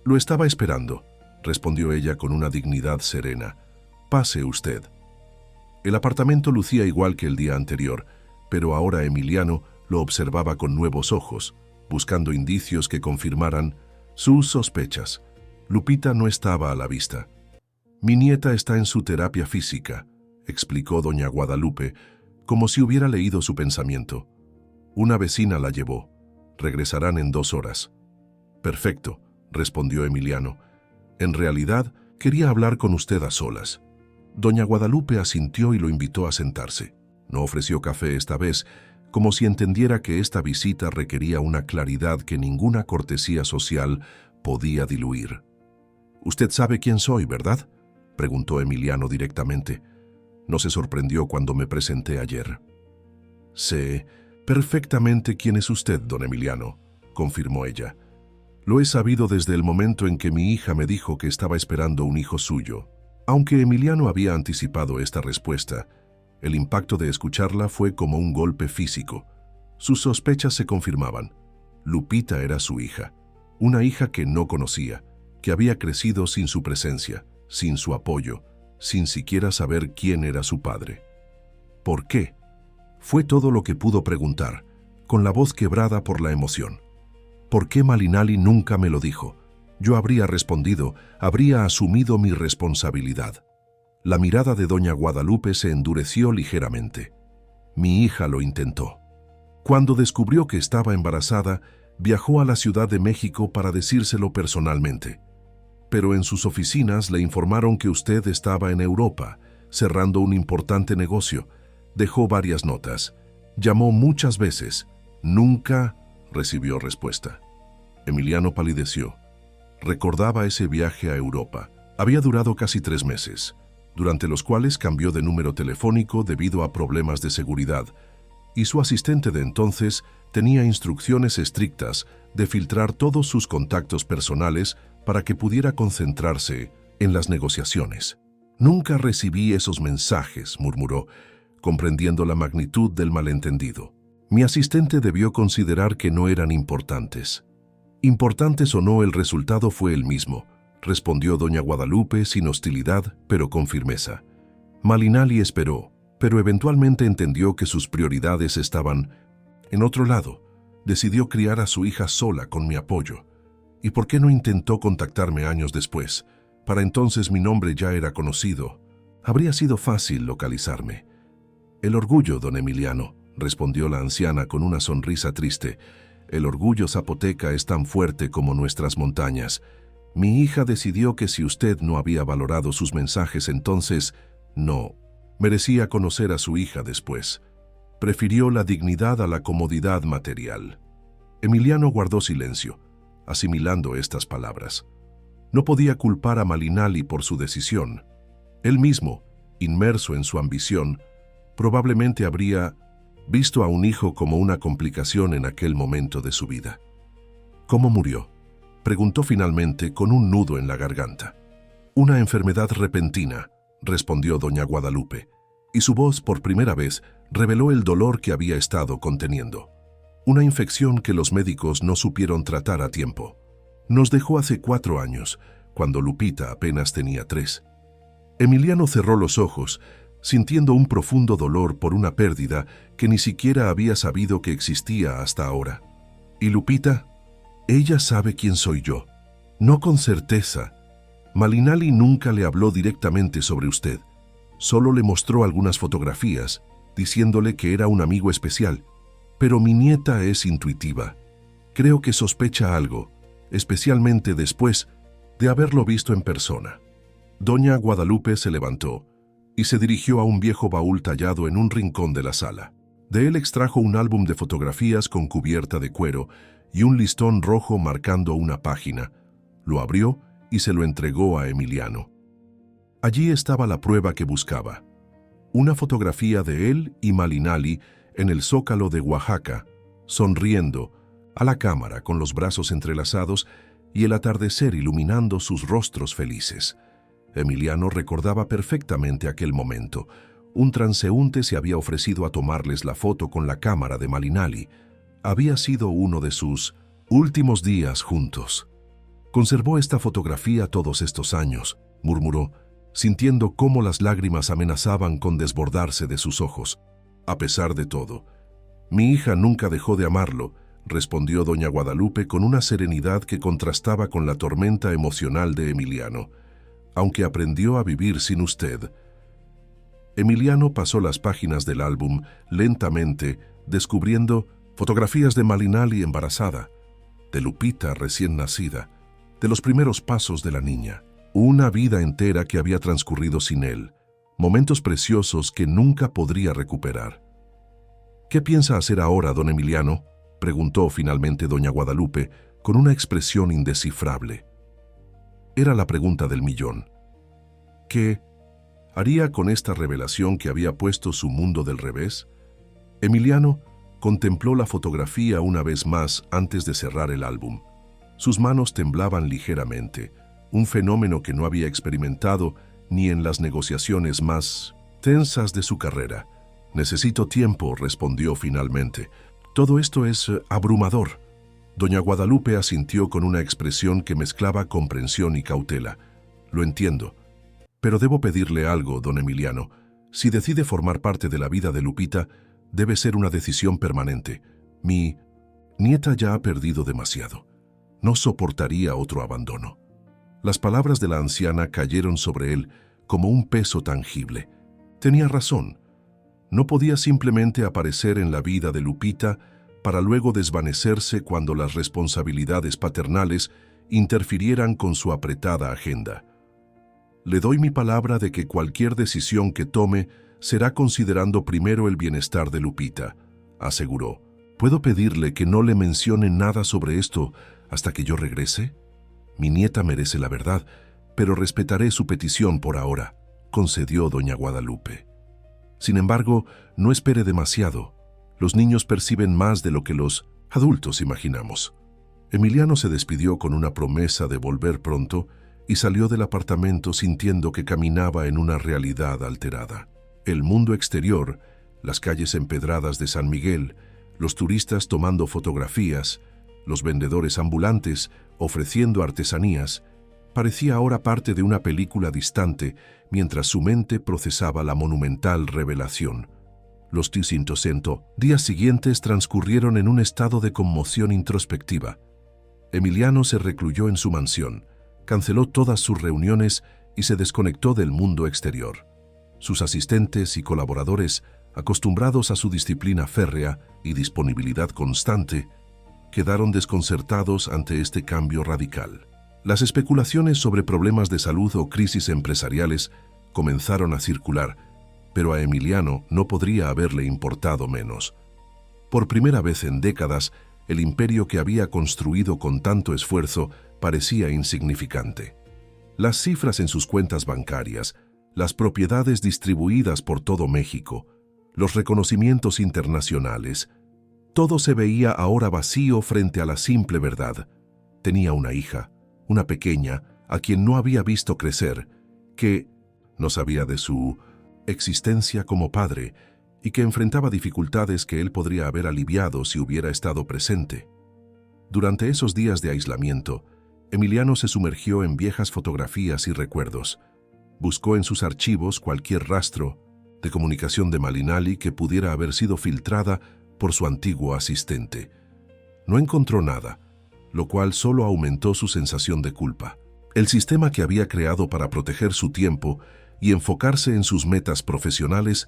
S1: «Lo estaba esperando», respondió ella con una dignidad serena. «Pase usted». El apartamento lucía igual que el día anterior, pero ahora Emiliano lo observaba con nuevos ojos, buscando indicios que confirmaran sus sospechas. Lupita no estaba a la vista. «Mi nieta está en su terapia física», explicó doña Guadalupe, como si hubiera leído su pensamiento. «Una vecina la llevó. Regresarán en 2 horas». «Perfecto», respondió Emiliano. «En realidad, quería hablar con usted a solas». Doña Guadalupe asintió y lo invitó a sentarse. No ofreció café esta vez, como si entendiera que esta visita requería una claridad que ninguna cortesía social podía diluir. «Usted sabe quién soy, ¿verdad?», preguntó Emiliano directamente. No se sorprendió cuando me presenté ayer. «Sé perfectamente quién es usted, don Emiliano», confirmó ella. «Lo he sabido desde el momento en que mi hija me dijo que estaba esperando un hijo suyo». Aunque Emiliano había anticipado esta respuesta, el impacto de escucharla fue como un golpe físico. Sus sospechas se confirmaban. Lupita era su hija, una hija que no conocía, que había crecido sin su presencia, sin su apoyo, sin siquiera saber quién era su padre. ¿Por qué? Fue todo lo que pudo preguntar, con la voz quebrada por la emoción. ¿Por qué Malinali nunca me lo dijo? Yo habría respondido, habría asumido mi responsabilidad. La mirada de doña Guadalupe se endureció ligeramente. Mi hija lo intentó. Cuando descubrió que estaba embarazada, viajó a la Ciudad de México para decírselo personalmente. Pero en sus oficinas le informaron que usted estaba en Europa, cerrando un importante negocio. Dejó varias notas. Llamó muchas veces. Nunca recibió respuesta. Emiliano palideció. Recordaba ese viaje a Europa. Había durado casi 3 meses, durante los cuales cambió de número telefónico debido a problemas de seguridad, y su asistente de entonces tenía instrucciones estrictas de filtrar todos sus contactos personales para que pudiera concentrarse en las negociaciones. «Nunca recibí esos mensajes», murmuró, comprendiendo la magnitud del malentendido. «Mi asistente debió considerar que no eran importantes». «Importantes o no, el resultado fue el mismo», respondió doña Guadalupe sin hostilidad, pero con firmeza. Malinali esperó, pero eventualmente entendió que sus prioridades estaban en otro lado. Decidió criar a su hija sola con mi apoyo. ¿Y por qué no intentó contactarme años después? Para entonces mi nombre ya era conocido. Habría sido fácil localizarme. «El orgullo, don Emiliano», respondió la anciana con una sonrisa triste. «El orgullo zapoteca es tan fuerte como nuestras montañas. Mi hija decidió que si usted no había valorado sus mensajes entonces, no merecía conocer a su hija después. Prefirió la dignidad a la comodidad material». Emiliano guardó silencio, asimilando estas palabras. No podía culpar a Malinali por su decisión. Él mismo, inmerso en su ambición, probablemente habría visto a un hijo como una complicación en aquel momento de su vida. «¿Cómo murió?», preguntó finalmente con un nudo en la garganta. «Una enfermedad repentina», respondió doña Guadalupe, y su voz por primera vez reveló el dolor que había estado conteniendo. «Una infección que los médicos no supieron tratar a tiempo. Nos dejó hace 4 años, cuando Lupita apenas tenía 3. Emiliano cerró los ojos, sintiendo un profundo dolor por una pérdida que ni siquiera había sabido que existía hasta ahora. ¿Y Lupita? Ella sabe quién soy yo. No con certeza. Malinali nunca le habló directamente sobre usted. Solo le mostró algunas fotografías, diciéndole que era un amigo especial. Pero mi nieta es intuitiva. Creo que sospecha algo, especialmente después de haberlo visto en persona. Doña Guadalupe se levantó y se dirigió a un viejo baúl tallado en un rincón de la sala. De él extrajo un álbum de fotografías con cubierta de cuero y un listón rojo marcando una página. Lo abrió y se lo entregó a Emiliano. Allí estaba la prueba que buscaba. Una fotografía de él y Malinali en el Zócalo de Oaxaca, sonriendo a la cámara con los brazos entrelazados y el atardecer iluminando sus rostros felices. Emiliano recordaba perfectamente aquel momento. Un transeúnte se había ofrecido a tomarles la foto con la cámara de Malinali. Había sido uno de sus últimos días juntos. Conservó esta fotografía todos estos años, murmuró, sintiendo cómo las lágrimas amenazaban con desbordarse de sus ojos. A pesar de todo, mi hija nunca dejó de amarlo, respondió doña Guadalupe con una serenidad que contrastaba con la tormenta emocional de Emiliano. Aunque aprendió a vivir sin usted. Emiliano pasó las páginas del álbum lentamente, descubriendo fotografías de Malinali embarazada, de Lupita recién nacida, de los primeros pasos de la niña, una vida entera que había transcurrido sin él, momentos preciosos que nunca podría recuperar. ¿Qué piensa hacer ahora, don Emiliano?, preguntó finalmente doña Guadalupe, con una expresión indescifrable. Era la pregunta del millón. ¿Qué haría con esta revelación que había puesto su mundo del revés? Emiliano contempló la fotografía una vez más antes de cerrar el álbum. Sus manos temblaban ligeramente, un fenómeno que no había experimentado ni en las negociaciones más tensas de su carrera. «Necesito tiempo», respondió finalmente. «Todo esto es abrumador». Doña Guadalupe asintió con una expresión que mezclaba comprensión y cautela. «Lo entiendo. Pero debo pedirle algo, don Emiliano. Si decide formar parte de la vida de Lupita, debe ser una decisión permanente. Mi nieta ya ha perdido demasiado. No soportaría otro abandono». Las palabras de la anciana cayeron sobre él como un peso tangible. Tenía razón. No podía simplemente aparecer en la vida de Lupita para luego desvanecerse cuando las responsabilidades paternales interfirieran con su apretada agenda. «Le doy mi palabra de que cualquier decisión que tome será considerando primero el bienestar de Lupita», aseguró. «¿Puedo pedirle que no le mencione nada sobre esto hasta que yo regrese? Mi nieta merece la verdad, pero respetaré su petición por ahora», concedió doña Guadalupe. «Sin embargo, no espere demasiado. Los niños perciben más de lo que los adultos imaginamos». Emiliano se despidió con una promesa de volver pronto y salió del apartamento sintiendo que caminaba en una realidad alterada. El mundo exterior, las calles empedradas de San Miguel, los turistas tomando fotografías, los vendedores ambulantes ofreciendo artesanías, parecía ahora parte de una película distante mientras su mente procesaba la monumental revelación. Los 300 días siguientes transcurrieron en un estado de conmoción introspectiva. Emiliano se recluyó en su mansión, canceló todas sus reuniones y se desconectó del mundo exterior. Sus asistentes y colaboradores, acostumbrados a su disciplina férrea y disponibilidad constante, quedaron desconcertados ante este cambio radical. Las especulaciones sobre problemas de salud o crisis empresariales comenzaron a circular, pero a Emiliano no podría haberle importado menos. Por primera vez en décadas, el imperio que había construido con tanto esfuerzo parecía insignificante. Las cifras en sus cuentas bancarias, las propiedades distribuidas por todo México, los reconocimientos internacionales, todo se veía ahora vacío frente a la simple verdad. Tenía una hija, una pequeña, a quien no había visto crecer, que no sabía de su existencia como padre y que enfrentaba dificultades que él podría haber aliviado si hubiera estado presente. Durante esos días de aislamiento, Emiliano se sumergió en viejas fotografías y recuerdos. Buscó en sus archivos cualquier rastro de comunicación de Malinali que pudiera haber sido filtrada por su antiguo asistente. No encontró nada, lo cual solo aumentó su sensación de culpa. El sistema que había creado para proteger su tiempo y enfocarse en sus metas profesionales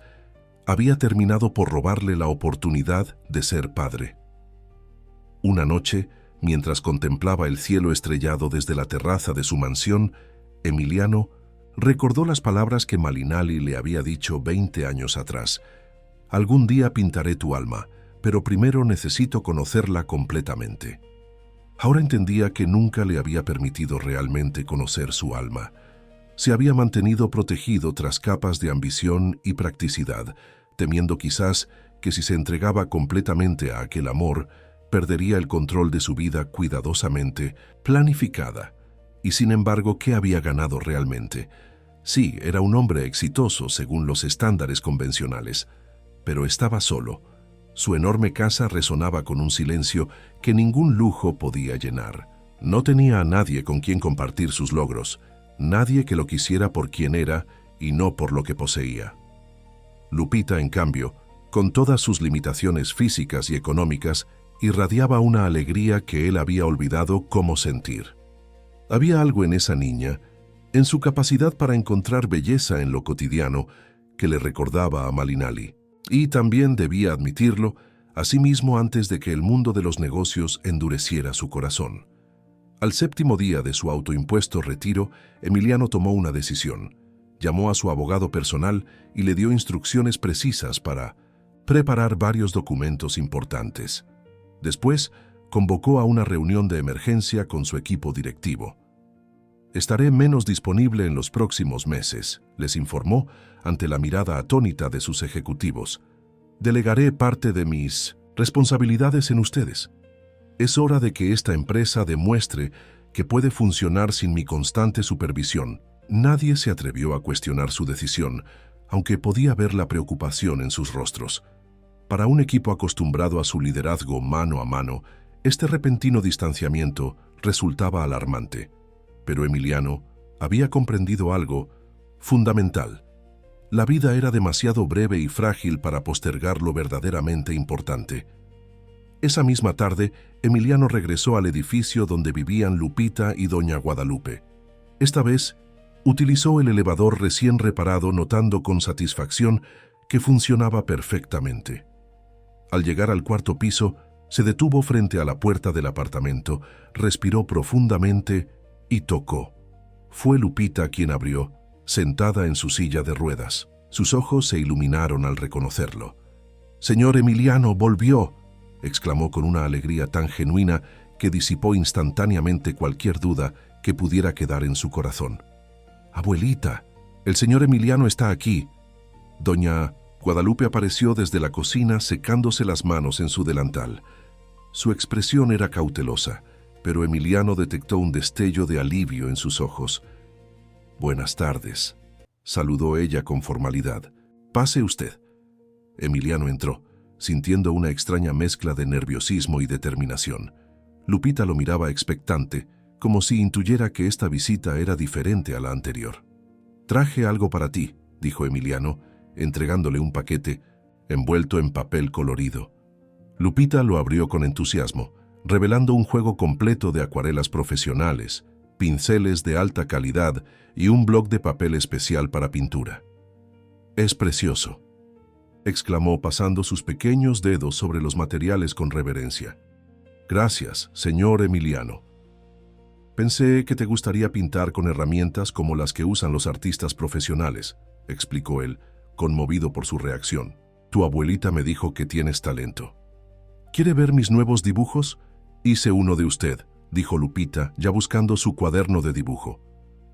S1: había terminado por robarle la oportunidad de ser padre. Una noche, mientras contemplaba el cielo estrellado desde la terraza de su mansión, Emiliano recordó las palabras que Malinali le había dicho 20 años atrás. Algún día pintaré tu alma, pero primero necesito conocerla completamente. Ahora entendía que nunca le había permitido realmente conocer su alma. Se había mantenido protegido tras capas de ambición y practicidad, temiendo quizás que si se entregaba completamente a aquel amor, perdería el control de su vida cuidadosamente planificada. Y sin embargo, ¿qué había ganado realmente? Sí, era un hombre exitoso según los estándares convencionales, pero estaba solo. Su enorme casa resonaba con un silencio que ningún lujo podía llenar. No tenía a nadie con quien compartir sus logros, nadie que lo quisiera por quien era y no por lo que poseía. Lupita, en cambio, con todas sus limitaciones físicas y económicas, irradiaba una alegría que él había olvidado cómo sentir. Había algo en esa niña, en su capacidad para encontrar belleza en lo cotidiano, que le recordaba a Malinali. Y también debía admitirlo, asimismo antes de que el mundo de los negocios endureciera su corazón. Al séptimo día de su autoimpuesto retiro, Emiliano tomó una decisión. Llamó a su abogado personal y le dio instrucciones precisas para preparar varios documentos importantes. Después, convocó a una reunión de emergencia con su equipo directivo. «Estaré menos disponible en los próximos meses», les informó ante la mirada atónita de sus ejecutivos. «Delegaré parte de mis responsabilidades en ustedes. Es hora de que esta empresa demuestre que puede funcionar sin mi constante supervisión». Nadie se atrevió a cuestionar su decisión, aunque podía ver la preocupación en sus rostros. Para un equipo acostumbrado a su liderazgo mano a mano, este repentino distanciamiento resultaba alarmante. Pero Emiliano había comprendido algo fundamental. La vida era demasiado breve y frágil para postergar lo verdaderamente importante. Esa misma tarde, Emiliano regresó al edificio donde vivían Lupita y doña Guadalupe. Esta vez, utilizó el elevador recién reparado, notando con satisfacción que funcionaba perfectamente. Al llegar al cuarto piso, se detuvo frente a la puerta del apartamento, respiró profundamente y tocó. Fue Lupita quien abrió, sentada en su silla de ruedas. Sus ojos se iluminaron al reconocerlo. «Señor Emiliano, volvió», exclamó con una alegría tan genuina que disipó instantáneamente cualquier duda que pudiera quedar en su corazón. «Abuelita, el señor Emiliano está aquí». Doña Guadalupe apareció desde la cocina secándose las manos en su delantal. Su expresión era cautelosa, pero Emiliano detectó un destello de alivio en sus ojos. «Buenas tardes», saludó ella con formalidad. «Pase usted». Emiliano entró, sintiendo una extraña mezcla de nerviosismo y determinación. Lupita lo miraba expectante, como si intuyera que esta visita era diferente a la anterior. «Traje algo para ti», dijo Emiliano, entregándole un paquete envuelto en papel colorido. Lupita lo abrió con entusiasmo, revelando un juego completo de acuarelas profesionales, pinceles de alta calidad y un bloc de papel especial para pintura. «Es precioso», exclamó pasando sus pequeños dedos sobre los materiales con reverencia. «Gracias, señor Emiliano. Pensé que te gustaría pintar con herramientas como las que usan los artistas profesionales», explicó él, conmovido por su reacción. «Tu abuelita me dijo que tienes talento». «¿Quiere ver mis nuevos dibujos? Hice uno de usted», dijo Lupita, ya buscando su cuaderno de dibujo.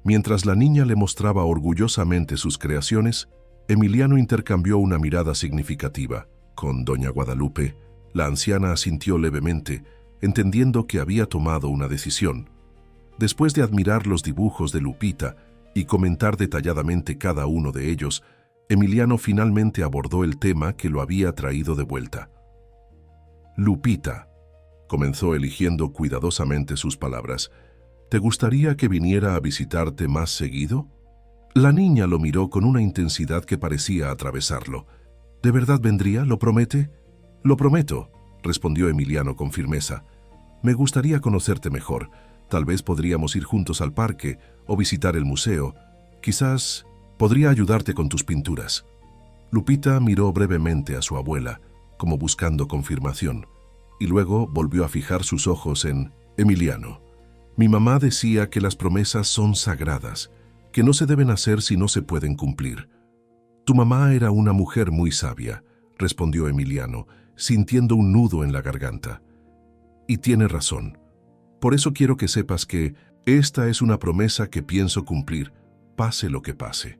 S1: Mientras la niña le mostraba orgullosamente sus creaciones, Emiliano intercambió una mirada significativa con doña Guadalupe. La anciana asintió levemente, entendiendo que había tomado una decisión. Después de admirar los dibujos de Lupita y comentar detalladamente cada uno de ellos, Emiliano finalmente abordó el tema que lo había traído de vuelta. «Lupita», comenzó eligiendo cuidadosamente sus palabras, «¿te gustaría que viniera a visitarte más seguido? La niña lo miró con una intensidad que parecía atravesarlo. ¿De verdad vendría? ¿Lo promete? Lo prometo, respondió Emiliano con firmeza. Me gustaría conocerte mejor. Tal vez podríamos ir juntos al parque o visitar el museo. Quizás podría ayudarte con tus pinturas. Lupita miró brevemente a su abuela, como buscando confirmación, y luego volvió a fijar sus ojos en Emiliano. Mi mamá decía que las promesas son sagradas, que no se deben hacer si no se pueden cumplir. Tu mamá era una mujer muy sabia, respondió Emiliano, sintiendo un nudo en la garganta. Y tiene razón. Por eso quiero que sepas que esta es una promesa que pienso cumplir, pase lo que pase.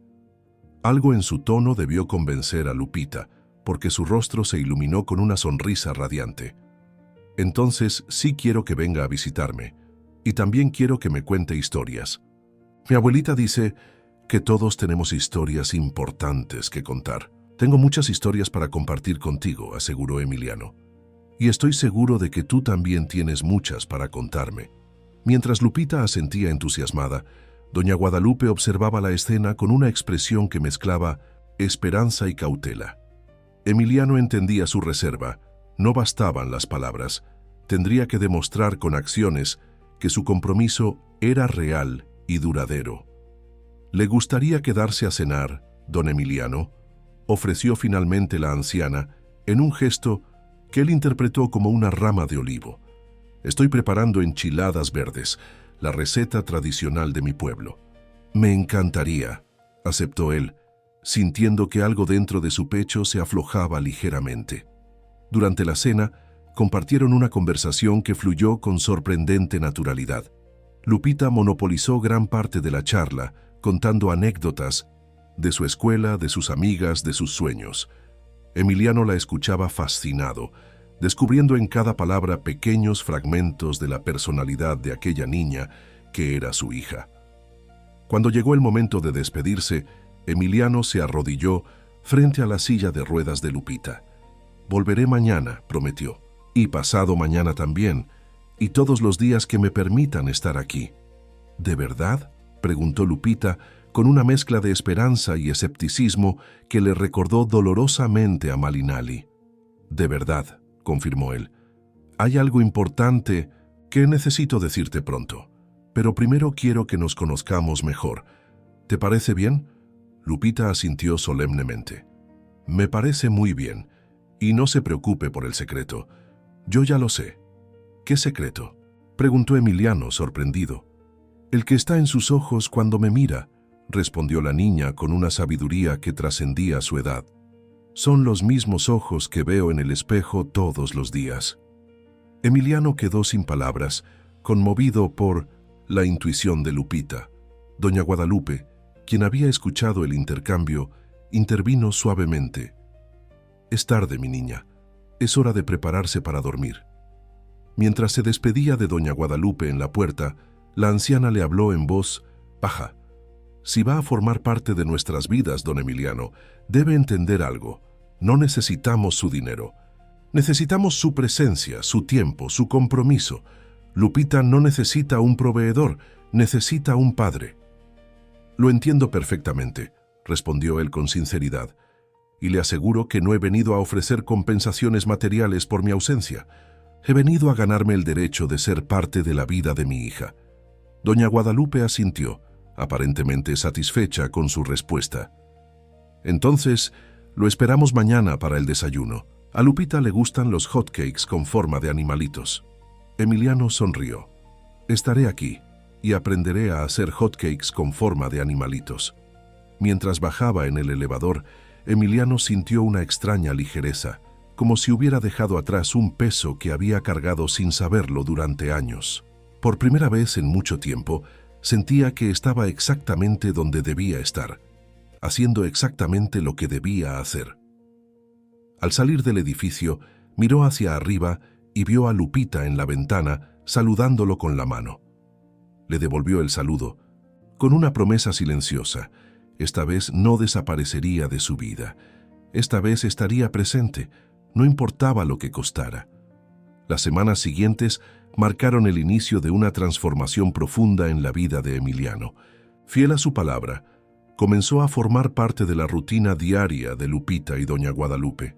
S1: Algo en su tono debió convencer a Lupita, porque su rostro se iluminó con una sonrisa radiante. Entonces sí quiero que venga a visitarme, y también quiero que me cuente historias. Mi abuelita dice que todos tenemos historias importantes que contar. Tengo muchas historias para compartir contigo, aseguró Emiliano. Y estoy seguro de que tú también tienes muchas para contarme. Mientras Lupita asentía entusiasmada, doña Guadalupe observaba la escena con una expresión que mezclaba esperanza y cautela. Emiliano entendía su reserva. No bastaban las palabras. Tendría que demostrar con acciones que su compromiso era real y duradero. ¿Le gustaría quedarse a cenar, don Emiliano?, ofreció finalmente la anciana en un gesto que él interpretó como una rama de olivo. Estoy preparando enchiladas verdes, la receta tradicional de mi pueblo. Me encantaría, aceptó él, sintiendo que algo dentro de su pecho se aflojaba ligeramente. Durante la cena, compartieron una conversación que fluyó con sorprendente naturalidad. Lupita monopolizó gran parte de la charla, contando anécdotas de su escuela, de sus amigas, de sus sueños. Emiliano la escuchaba fascinado, descubriendo en cada palabra pequeños fragmentos de la personalidad de aquella niña que era su hija. Cuando llegó el momento de despedirse, Emiliano se arrodilló frente a la silla de ruedas de Lupita. Volveré mañana, prometió, y pasado mañana también, y todos los días que me permitan estar aquí. ¿De verdad?, preguntó Lupita, con una mezcla de esperanza y escepticismo que le recordó dolorosamente a Malinali. «De verdad», confirmó él. «Hay algo importante que necesito decirte pronto, pero primero quiero que nos conozcamos mejor. ¿Te parece bien?» Lupita asintió solemnemente. «Me parece muy bien, y no se preocupe por el secreto. Yo ya lo sé». «¿Qué secreto?», preguntó Emiliano, sorprendido. «El que está en sus ojos cuando me mira», respondió la niña con una sabiduría que trascendía su edad. «Son los mismos ojos que veo en el espejo todos los días». Emiliano quedó sin palabras, conmovido por la intuición de Lupita. Doña Guadalupe, quien había escuchado el intercambio, intervino suavemente. «Es tarde, mi niña. Es hora de prepararse para dormir». Mientras se despedía de doña Guadalupe en la puerta, la anciana le habló en voz baja. «Si va a formar parte de nuestras vidas, don Emiliano, debe entender algo. No necesitamos su dinero. Necesitamos su presencia, su tiempo, su compromiso. Lupita no necesita un proveedor, necesita un padre». «Lo entiendo perfectamente», respondió él con sinceridad, «y le aseguro que no he venido a ofrecer compensaciones materiales por mi ausencia. He venido a ganarme el derecho de ser parte de la vida de mi hija». Doña Guadalupe asintió, aparentemente satisfecha con su respuesta. «Entonces, lo esperamos mañana para el desayuno. A Lupita le gustan los hotcakes con forma de animalitos». Emiliano sonrió. «Estaré aquí y aprenderé a hacer hotcakes con forma de animalitos». Mientras bajaba en el elevador, Emiliano sintió una extraña ligereza, como si hubiera dejado atrás un peso que había cargado sin saberlo durante años. Por primera vez en mucho tiempo, sentía que estaba exactamente donde debía estar, haciendo exactamente lo que debía hacer. Al salir del edificio, miró hacia arriba y vio a Lupita en la ventana, saludándolo con la mano. Le devolvió el saludo, con una promesa silenciosa. Esta vez no desaparecería de su vida. Esta vez estaría presente, no importaba lo que costara. Las semanas siguientes marcaron el inicio de una transformación profunda en la vida de Emiliano. Fiel a su palabra, comenzó a formar parte de la rutina diaria de Lupita y doña Guadalupe.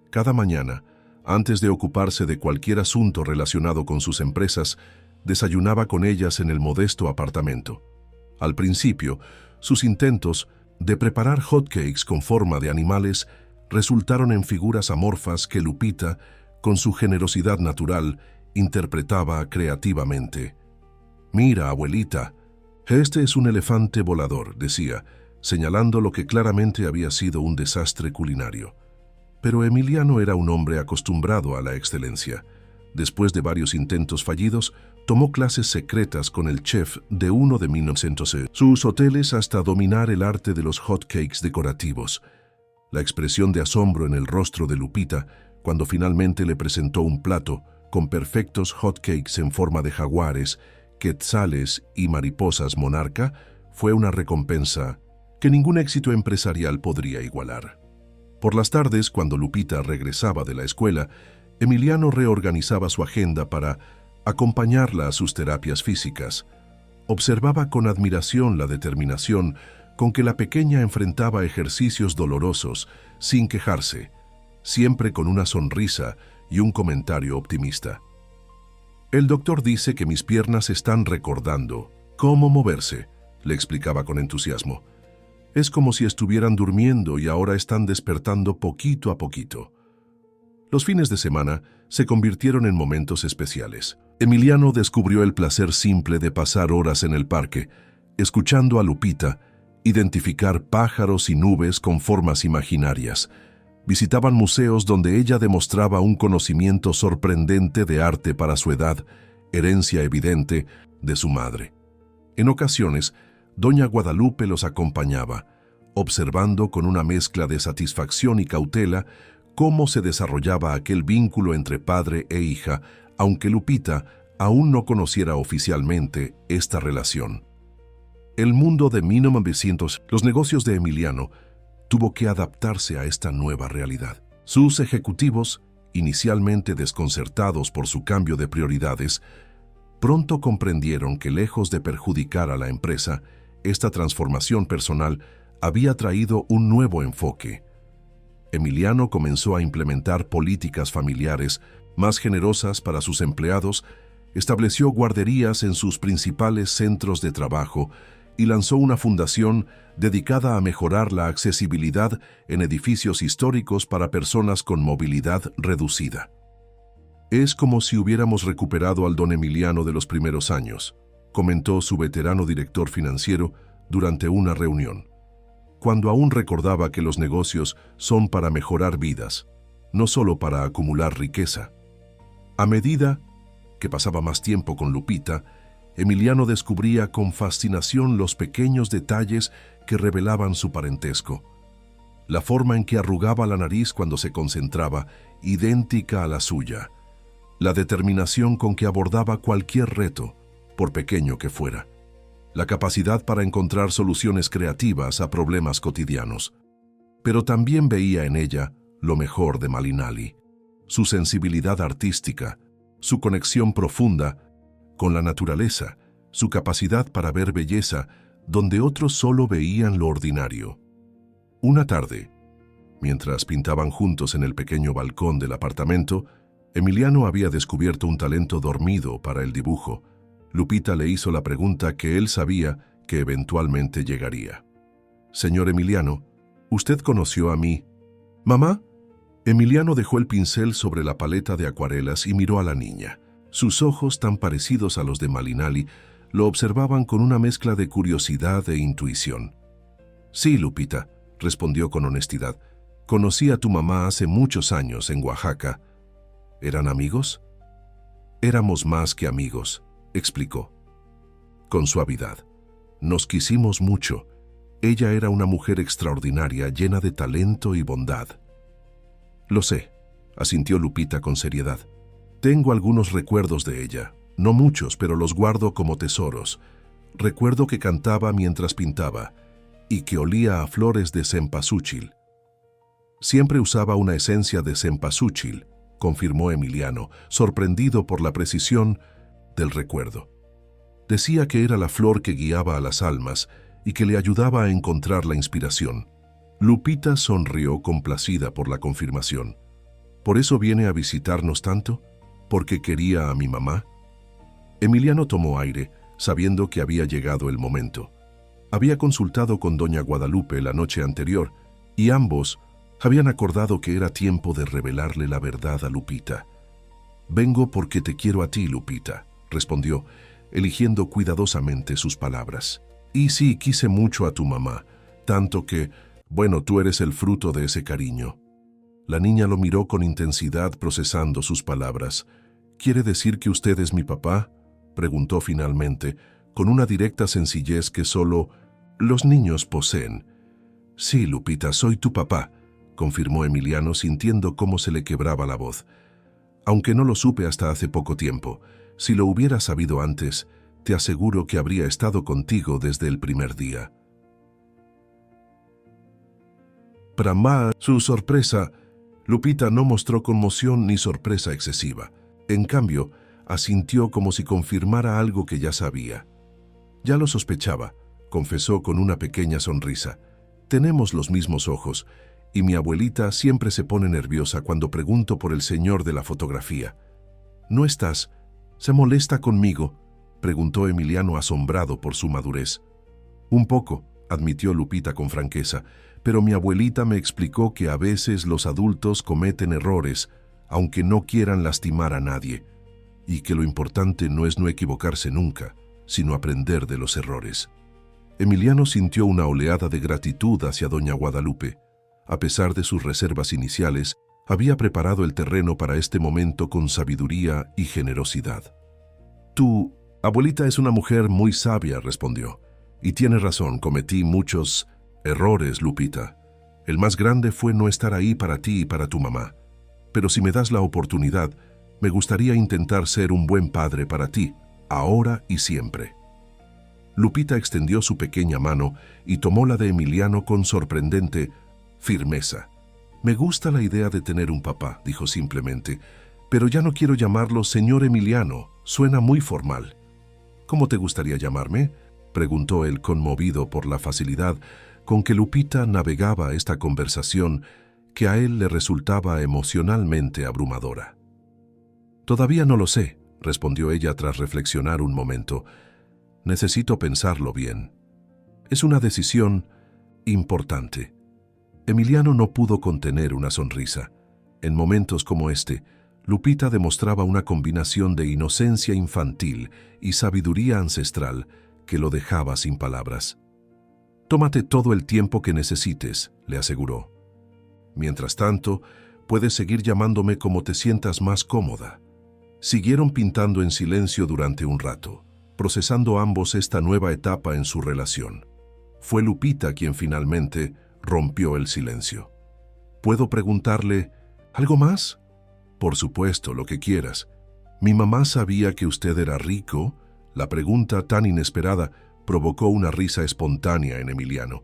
S1: Cada mañana, antes de ocuparse de cualquier asunto relacionado con sus empresas, desayunaba con ellas en el modesto apartamento. Al principio, sus intentos de preparar hotcakes con forma de animales resultaron en figuras amorfas que Lupita, con su generosidad natural, interpretaba creativamente. «Mira, abuelita, este es un elefante volador», decía, señalando lo que claramente había sido un desastre culinario. Pero Emiliano era un hombre acostumbrado a la excelencia. Después de varios intentos fallidos, tomó clases secretas con el chef de uno de 1900 sus hoteles hasta dominar el arte de los hotcakes decorativos. La expresión de asombro en el rostro de Lupita, cuando finalmente le presentó un plato con perfectos hotcakes en forma de jaguares, quetzales y mariposas monarca, fue una recompensa que ningún éxito empresarial podría igualar. Por las tardes, cuando Lupita regresaba de la escuela, Emiliano reorganizaba su agenda para acompañarla a sus terapias físicas. Observaba con admiración la determinación con que la pequeña enfrentaba ejercicios dolorosos, sin quejarse, siempre con una sonrisa y un comentario optimista. «El doctor dice que mis piernas están recordando cómo moverse», le explicaba con entusiasmo. «Es como si estuvieran durmiendo y ahora están despertando poquito a poquito». Los fines de semana se convirtieron en momentos especiales. Emiliano descubrió el placer simple de pasar horas en el parque, escuchando a Lupita, identificar pájaros y nubes con formas imaginarias. Visitaban museos donde ella demostraba un conocimiento sorprendente de arte para su edad, herencia evidente de su madre. En ocasiones, doña Guadalupe los acompañaba, observando con una mezcla de satisfacción y cautela cómo se desarrollaba aquel vínculo entre padre e hija, aunque Lupita aún no conociera oficialmente esta relación. El mundo de 1900, los negocios de Emiliano, tuvo que adaptarse a esta nueva realidad. Sus ejecutivos, inicialmente desconcertados por su cambio de prioridades, pronto comprendieron que lejos de perjudicar a la empresa, esta transformación personal había traído un nuevo enfoque. Emiliano comenzó a implementar políticas familiares más generosas para sus empleados, estableció guarderías en sus principales centros de trabajo y lanzó una fundación dedicada a mejorar la accesibilidad en edificios históricos para personas con movilidad reducida. «Es como si hubiéramos recuperado al don Emiliano de los primeros años», comentó su veterano director financiero durante una reunión, cuando aún recordaba que los negocios son para mejorar vidas, no solo para acumular riqueza. A medida que pasaba más tiempo con Lupita, Emiliano descubría con fascinación los pequeños detalles que revelaban su parentesco. La forma en que arrugaba la nariz cuando se concentraba, idéntica a la suya. La determinación con que abordaba cualquier reto, por pequeño que fuera. La capacidad para encontrar soluciones creativas a problemas cotidianos. Pero también veía en ella lo mejor de Malinali, su sensibilidad artística, su conexión profunda con la naturaleza, su capacidad para ver belleza donde otros solo veían lo ordinario. Una tarde, mientras pintaban juntos en el pequeño balcón del apartamento, Emiliano había descubierto un talento dormido para el dibujo. Lupita le hizo la pregunta que él sabía que eventualmente llegaría. «Señor Emiliano, ¿usted conoció a mí?» «¿Mamá?» Emiliano dejó el pincel sobre la paleta de acuarelas y miró a la niña. Sus ojos, tan parecidos a los de Malinali, lo observaban con una mezcla de curiosidad e intuición. «Sí, Lupita», respondió con honestidad. «Conocí a tu mamá hace muchos años en Oaxaca». «¿Eran amigos?» «Éramos más que amigos», explicó. Con suavidad. «Nos quisimos mucho. Ella era una mujer extraordinaria, llena de talento y bondad». «Lo sé», asintió Lupita con seriedad. «Tengo algunos recuerdos de ella. No muchos, pero los guardo como tesoros. Recuerdo que cantaba mientras pintaba y que olía a flores de cempasúchil». «Siempre usaba una esencia de cempasúchil», confirmó Emiliano, sorprendido por la precisión del recuerdo. «Decía que era la flor que guiaba a las almas y que le ayudaba a encontrar la inspiración. Lupita sonrió complacida por la confirmación. ¿Por eso viene a visitarnos tanto? ¿Porque quería a mi mamá? Emiliano tomó aire, sabiendo que había llegado el momento. Había consultado con doña Guadalupe la noche anterior, y ambos habían acordado que era tiempo de revelarle la verdad a Lupita. «Vengo porque te quiero a ti, Lupita», respondió, eligiendo cuidadosamente sus palabras. «Y sí, quise mucho a tu mamá, tanto que, bueno, tú eres el fruto de ese cariño». La niña lo miró con intensidad, procesando sus palabras. «¿Quiere decir que usted es mi papá?», preguntó finalmente, con una directa sencillez que solo los niños poseen. «Sí, Lupita, soy tu papá», confirmó Emiliano, sintiendo cómo se le quebraba la voz. «Aunque no lo supe hasta hace poco tiempo, si lo hubiera sabido antes, te aseguro que habría estado contigo desde el primer día». Para más su sorpresa, Lupita no mostró conmoción ni sorpresa excesiva. En cambio, asintió como si confirmara algo que ya sabía. «Ya lo sospechaba», confesó con una pequeña sonrisa. «Tenemos los mismos ojos, y mi abuelita siempre se pone nerviosa cuando pregunto por el señor de la fotografía». «¿No estás? ¿Se molesta conmigo?», preguntó Emiliano, asombrado por su madurez. «Un poco», admitió Lupita con franqueza, «pero mi abuelita me explicó que a veces los adultos cometen errores, aunque no quieran lastimar a nadie, y que lo importante no es no equivocarse nunca, sino aprender de los errores». Emiliano sintió una oleada de gratitud hacia doña Guadalupe. A pesar de sus reservas iniciales, había preparado el terreno para este momento con sabiduría y generosidad. «Tu abuelita es una mujer muy sabia», respondió. «Y tiene razón, cometí muchos errores, Lupita. El más grande fue no estar ahí para ti y para tu mamá. Pero si me das la oportunidad, me gustaría intentar ser un buen padre para ti, ahora y siempre». Lupita extendió su pequeña mano y tomó la de Emiliano con sorprendente firmeza. «Me gusta la idea de tener un papá», dijo simplemente, «pero ya no quiero llamarlo señor Emiliano, suena muy formal». «¿Cómo te gustaría llamarme?», preguntó él, conmovido por la facilidad con que Lupita navegaba esta conversación que a él le resultaba emocionalmente abrumadora. «Todavía no lo sé», respondió ella tras reflexionar un momento. «Necesito pensarlo bien. Es una decisión importante». Emiliano no pudo contener una sonrisa. En momentos como este, Lupita demostraba una combinación de inocencia infantil y sabiduría ancestral que lo dejaba sin palabras. «Tómate todo el tiempo que necesites», le aseguró. «Mientras tanto, puedes seguir llamándome como te sientas más cómoda». Siguieron pintando en silencio durante un rato, procesando ambos esta nueva etapa en su relación. Fue Lupita quien finalmente rompió el silencio. «¿Puedo preguntarle algo más?». «Por supuesto, lo que quieras. Mi mamá sabía que usted era rico». La pregunta tan inesperada provocó una risa espontánea en Emiliano.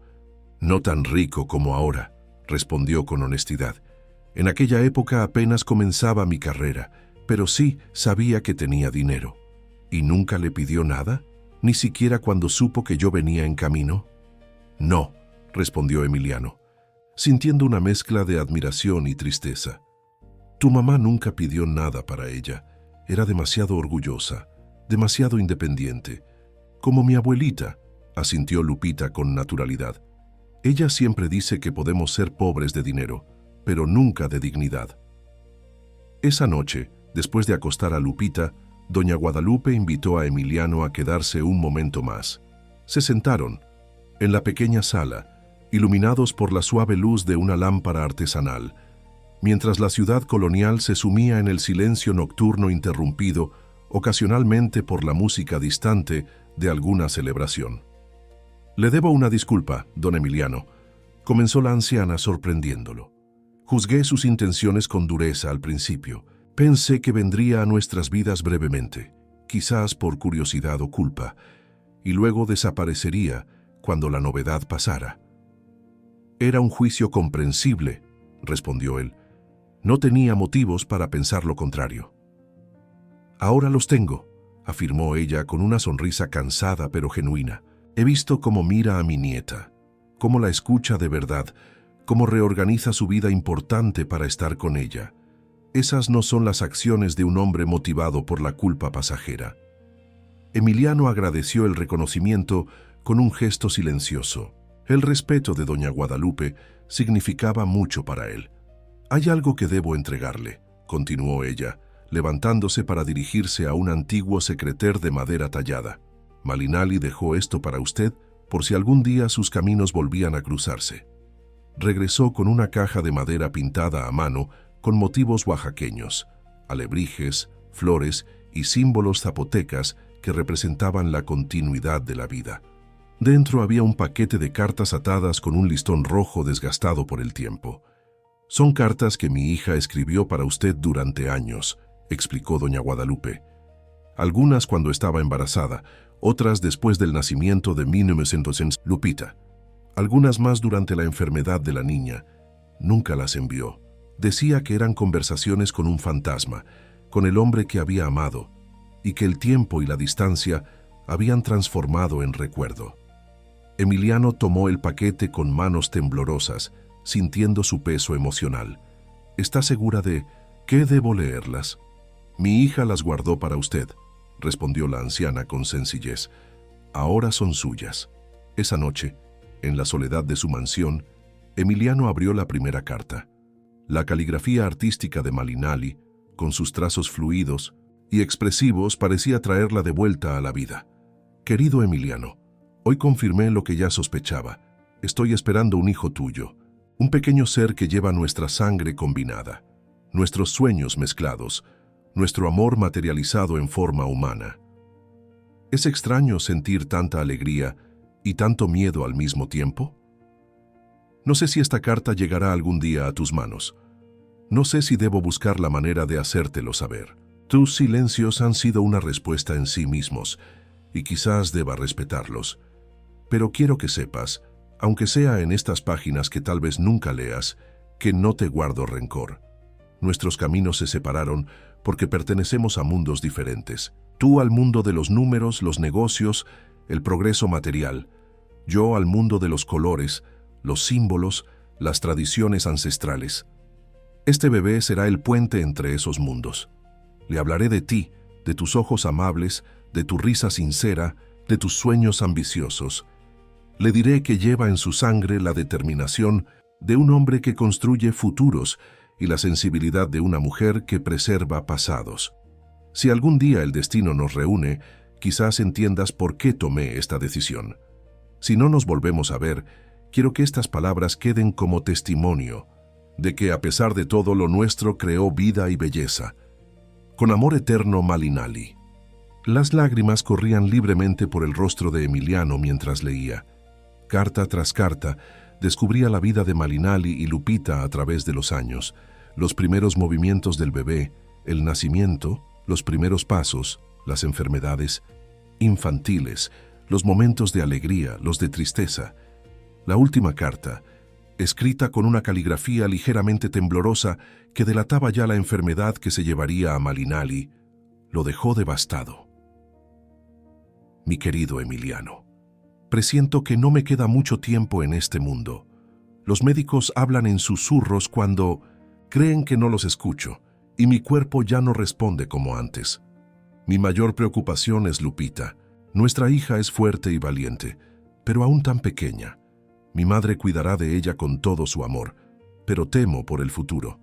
S1: «No tan rico como ahora», respondió con honestidad. «En aquella época apenas comenzaba mi carrera, pero sí sabía que tenía dinero». «¿Y nunca le pidió nada? ¿Ni siquiera cuando supo que yo venía en camino?». «No», respondió Emiliano, sintiendo una mezcla de admiración y tristeza. «Tu mamá nunca pidió nada para ella. Era demasiado orgullosa, demasiado independiente. Como mi abuelita», asintió Lupita con naturalidad. «Ella siempre dice que podemos ser pobres de dinero, pero nunca de dignidad». Esa noche, después de acostar a Lupita, doña Guadalupe invitó a Emiliano a quedarse un momento más. Se sentaron en la pequeña sala, iluminados por la suave luz de una lámpara artesanal, mientras la ciudad colonial se sumía en el silencio nocturno interrumpido ocasionalmente por la música distante de alguna celebración. «Le debo una disculpa, don Emiliano», comenzó la anciana sorprendiéndolo. «Juzgué sus intenciones con dureza al principio. Pensé que vendría a nuestras vidas brevemente, quizás por curiosidad o culpa, y luego desaparecería cuando la novedad pasara». «Era un juicio comprensible», respondió él. «No tenía motivos para pensar lo contrario». «Ahora los tengo», afirmó ella con una sonrisa cansada pero genuina. He visto cómo mira a mi nieta, cómo la escucha de verdad, cómo reorganiza su vida importante para estar con ella. Esas no son las acciones de un hombre motivado por la culpa pasajera. Emiliano agradeció el reconocimiento con un gesto silencioso. El respeto de doña Guadalupe significaba mucho para él. «Hay algo que debo entregarle», continuó ella, levantándose para dirigirse a un antiguo secreter de madera tallada. «Malinali dejó esto para usted por si algún día sus caminos volvían a cruzarse». Regresó con una caja de madera pintada a mano con motivos oaxaqueños, alebrijes, flores y símbolos zapotecas que representaban la continuidad de la vida. Dentro había un paquete de cartas atadas con un listón rojo desgastado por el tiempo. «Son cartas que mi hija escribió para usted durante años», explicó doña Guadalupe. «Algunas cuando estaba embarazada, otras después del nacimiento de 1900 Lupita. Algunas más durante la enfermedad de la niña. Nunca las envió. Decía que eran conversaciones con un fantasma, con el hombre que había amado, y que el tiempo y la distancia habían transformado en recuerdo». Emiliano tomó el paquete con manos temblorosas, sintiendo su peso emocional. «¿Está segura de qué debo leerlas?» «Mi hija las guardó para usted», respondió la anciana con sencillez. «Ahora son suyas». Esa noche, en la soledad de su mansión, Emiliano abrió la primera carta. La caligrafía artística de Malinali, con sus trazos fluidos y expresivos, parecía traerla de vuelta a la vida. «Querido Emiliano, hoy confirmé lo que ya sospechaba. Estoy esperando un hijo tuyo, un pequeño ser que lleva nuestra sangre combinada, nuestros sueños mezclados, nuestro amor materializado en forma humana». ¿Es extraño sentir tanta alegría y tanto miedo al mismo tiempo? No sé si esta carta llegará algún día a tus manos. No sé si debo buscar la manera de hacértelo saber. Tus silencios han sido una respuesta en sí mismos, y quizás deba respetarlos. Pero quiero que sepas, aunque sea en estas páginas que tal vez nunca leas, que no te guardo rencor. Nuestros caminos se separaron porque pertenecemos a mundos diferentes. Tú al mundo de los números, los negocios, el progreso material. Yo al mundo de los colores, los símbolos, las tradiciones ancestrales. Este bebé será el puente entre esos mundos. Le hablaré de ti, de tus ojos amables, de tu risa sincera, de tus sueños ambiciosos. Le diré que lleva en su sangre la determinación de un hombre que construye futuros y la sensibilidad de una mujer que preserva pasados. Si algún día el destino nos reúne, quizás entiendas por qué tomé esta decisión. Si no nos volvemos a ver, quiero que estas palabras queden como testimonio de que a pesar de todo lo nuestro creó vida y belleza. Con amor eterno, Malinali. Las lágrimas corrían libremente por el rostro de Emiliano mientras leía. Carta tras carta, descubría la vida de Malinali y Lupita a través de los años, los primeros movimientos del bebé, el nacimiento, los primeros pasos, las enfermedades infantiles, los momentos de alegría, los de tristeza. La última carta, escrita con una caligrafía ligeramente temblorosa que delataba ya la enfermedad que se llevaría a Malinali, lo dejó devastado. Mi querido Emiliano, presiento que no me queda mucho tiempo en este mundo. Los médicos hablan en susurros cuando creen que no los escucho, y mi cuerpo ya no responde como antes. Mi mayor preocupación es Lupita. Nuestra hija es fuerte y valiente, pero aún tan pequeña. Mi madre cuidará de ella con todo su amor, pero temo por el futuro.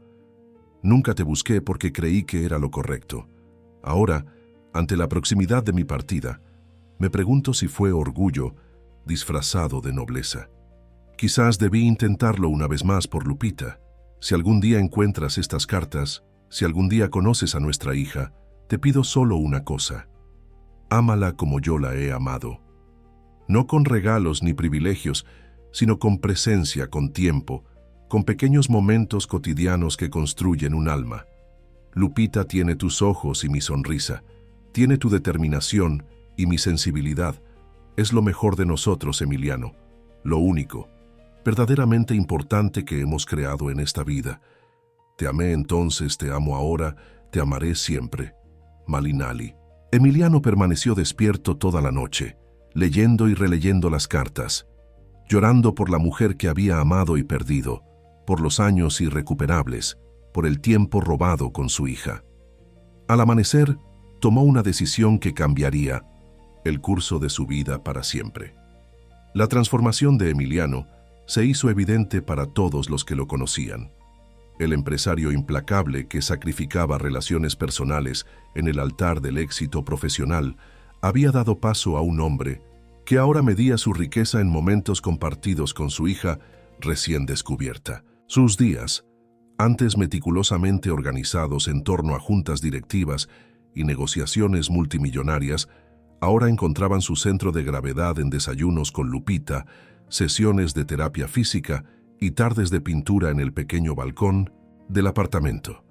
S1: Nunca te busqué porque creí que era lo correcto. Ahora, ante la proximidad de mi partida, me pregunto si fue orgullo disfrazado de nobleza. Quizás debí intentarlo una vez más por Lupita. Si algún día encuentras estas cartas, si algún día conoces a nuestra hija, te pido solo una cosa. Ámala como yo la he amado. No con regalos ni privilegios, sino con presencia, con tiempo, con pequeños momentos cotidianos que construyen un alma. Lupita tiene tus ojos y mi sonrisa, tiene tu determinación y mi sensibilidad. Es lo mejor de nosotros, Emiliano, lo único, verdaderamente importante que hemos creado en esta vida. Te amé entonces, te amo ahora, te amaré siempre. Malinali. Emiliano permaneció despierto toda la noche, leyendo y releyendo las cartas, llorando por la mujer que había amado y perdido, por los años irrecuperables, por el tiempo robado con su hija. Al amanecer, tomó una decisión que cambiaría el curso de su vida para siempre. La transformación de Emiliano se hizo evidente para todos los que lo conocían. El empresario implacable que sacrificaba relaciones personales en el altar del éxito profesional había dado paso a un hombre que ahora medía su riqueza en momentos compartidos con su hija recién descubierta. Sus días, antes meticulosamente organizados en torno a juntas directivas y negociaciones multimillonarias, ahora encontraban su centro de gravedad en desayunos con Lupita, sesiones de terapia física y tardes de pintura en el pequeño balcón del apartamento.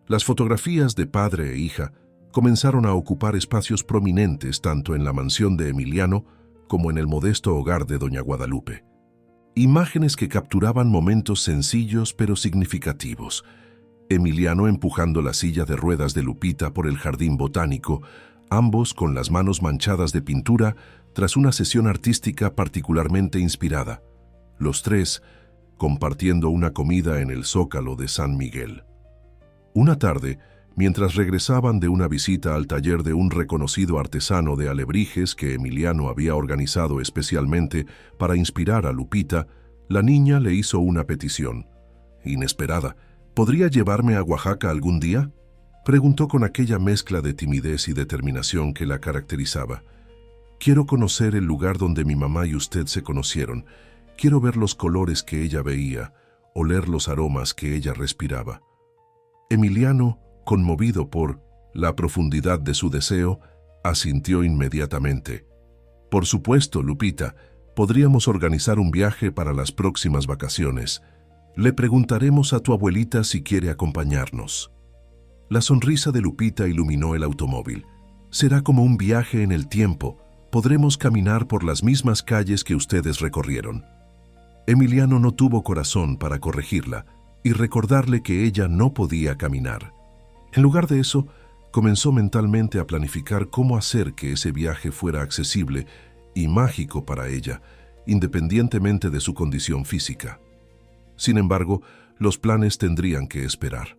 S1: Las fotografías de padre e hija comenzaron a ocupar espacios prominentes tanto en la mansión de Emiliano como en el modesto hogar de doña Guadalupe. Imágenes que capturaban momentos sencillos pero significativos. Emiliano empujando la silla de ruedas de Lupita por el jardín botánico, ambos con las manos manchadas de pintura tras una sesión artística particularmente inspirada. Los tres compartiendo una comida en el Zócalo de San Miguel. Una tarde, mientras regresaban de una visita al taller de un reconocido artesano de alebrijes que Emiliano había organizado especialmente para inspirar a Lupita, la niña le hizo una petición. Inesperada. ¿Podría llevarme a Oaxaca algún día?, preguntó con aquella mezcla de timidez y determinación que la caracterizaba. Quiero conocer el lugar donde mi mamá y usted se conocieron. Quiero ver los colores que ella veía, oler los aromas que ella respiraba. Emiliano, conmovido por la profundidad de su deseo, asintió inmediatamente. Por supuesto, Lupita, podríamos organizar un viaje para las próximas vacaciones. Le preguntaremos a tu abuelita si quiere acompañarnos. La sonrisa de Lupita iluminó el automóvil. Será como un viaje en el tiempo. Podremos caminar por las mismas calles que ustedes recorrieron. Emiliano no tuvo corazón para corregirla y recordarle que ella no podía caminar. En lugar de eso, comenzó mentalmente a planificar cómo hacer que ese viaje fuera accesible y mágico para ella, independientemente de su condición física. Sin embargo, los planes tendrían que esperar.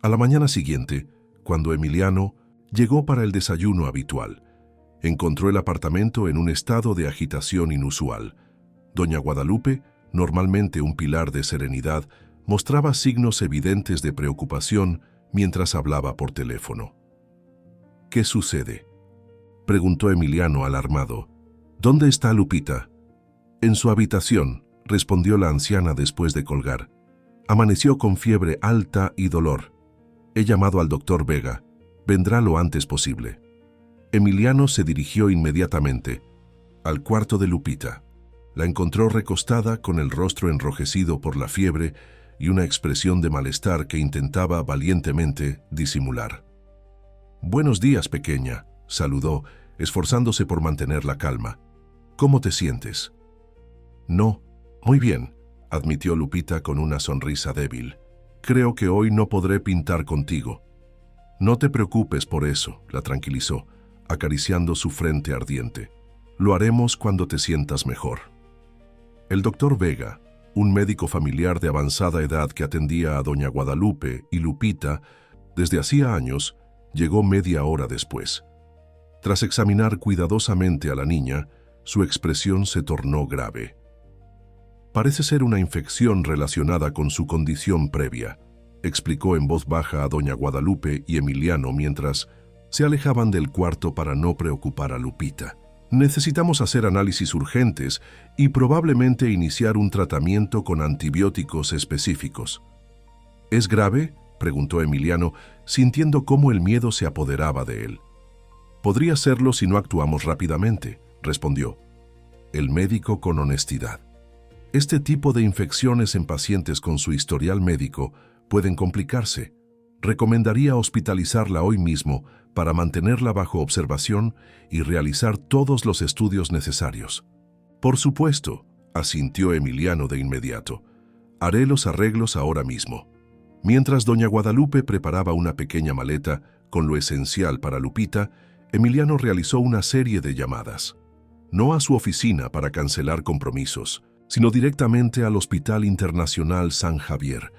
S1: A la mañana siguiente, cuando Emiliano llegó para el desayuno habitual, encontró el apartamento en un estado de agitación inusual. Doña Guadalupe, normalmente un pilar de serenidad, mostraba signos evidentes de preocupación mientras hablaba por teléfono. ¿Qué sucede?, preguntó Emiliano alarmado. ¿Dónde está Lupita? En su habitación, respondió la anciana después de colgar. Amaneció con fiebre alta y dolor. He llamado al doctor Vega. Vendrá lo antes posible. Emiliano se dirigió inmediatamente al cuarto de Lupita. La encontró recostada con el rostro enrojecido por la fiebre y una expresión de malestar que intentaba valientemente disimular. «Buenos días, pequeña», saludó, esforzándose por mantener la calma. «¿Cómo te sientes?» «No, muy bien», admitió Lupita con una sonrisa débil. «Creo que hoy no podré pintar contigo». «No te preocupes por eso», la tranquilizó, acariciando su frente ardiente. «Lo haremos cuando te sientas mejor». El doctor Vega, un médico familiar de avanzada edad que atendía a doña Guadalupe y Lupita desde hacía años, llegó media hora después. Tras examinar cuidadosamente a la niña, su expresión se tornó grave. «Parece ser una infección relacionada con su condición previa», explicó en voz baja a doña Guadalupe y Emiliano mientras se alejaban del cuarto para no preocupar a Lupita. «Necesitamos hacer análisis urgentes y probablemente iniciar un tratamiento con antibióticos específicos». «¿Es grave?», preguntó Emiliano, sintiendo cómo el miedo se apoderaba de él. «Podría serlo si no actuamos rápidamente», respondió el médico con honestidad. «Este tipo de infecciones en pacientes con su historial médico pueden complicarse. Recomendaría hospitalizarla hoy mismo para mantenerla bajo observación y realizar todos los estudios necesarios». «Por supuesto», asintió Emiliano de inmediato. «Haré los arreglos ahora mismo». Mientras doña Guadalupe preparaba una pequeña maleta con lo esencial para Lupita, Emiliano realizó una serie de llamadas. no a su oficina para cancelar compromisos, sino directamente al Hospital Internacional San Javier,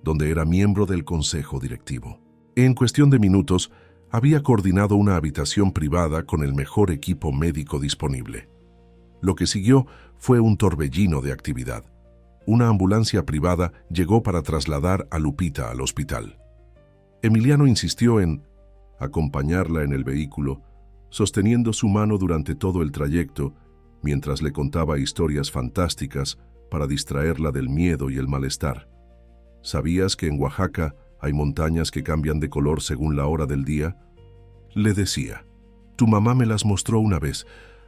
S1: donde era miembro del consejo directivo. En cuestión de minutos, había coordinado una habitación privada con el mejor equipo médico disponible. Lo que siguió fue un torbellino de actividad. Una ambulancia privada llegó para trasladar a Lupita al hospital. Emiliano insistió en acompañarla en el vehículo, sosteniendo su mano durante todo el trayecto, mientras le contaba historias fantásticas para distraerla del miedo y el malestar. ¿Sabías que en Oaxaca hay montañas que cambian de color según la hora del día? Le decía. Tu mamá me las mostró una vez.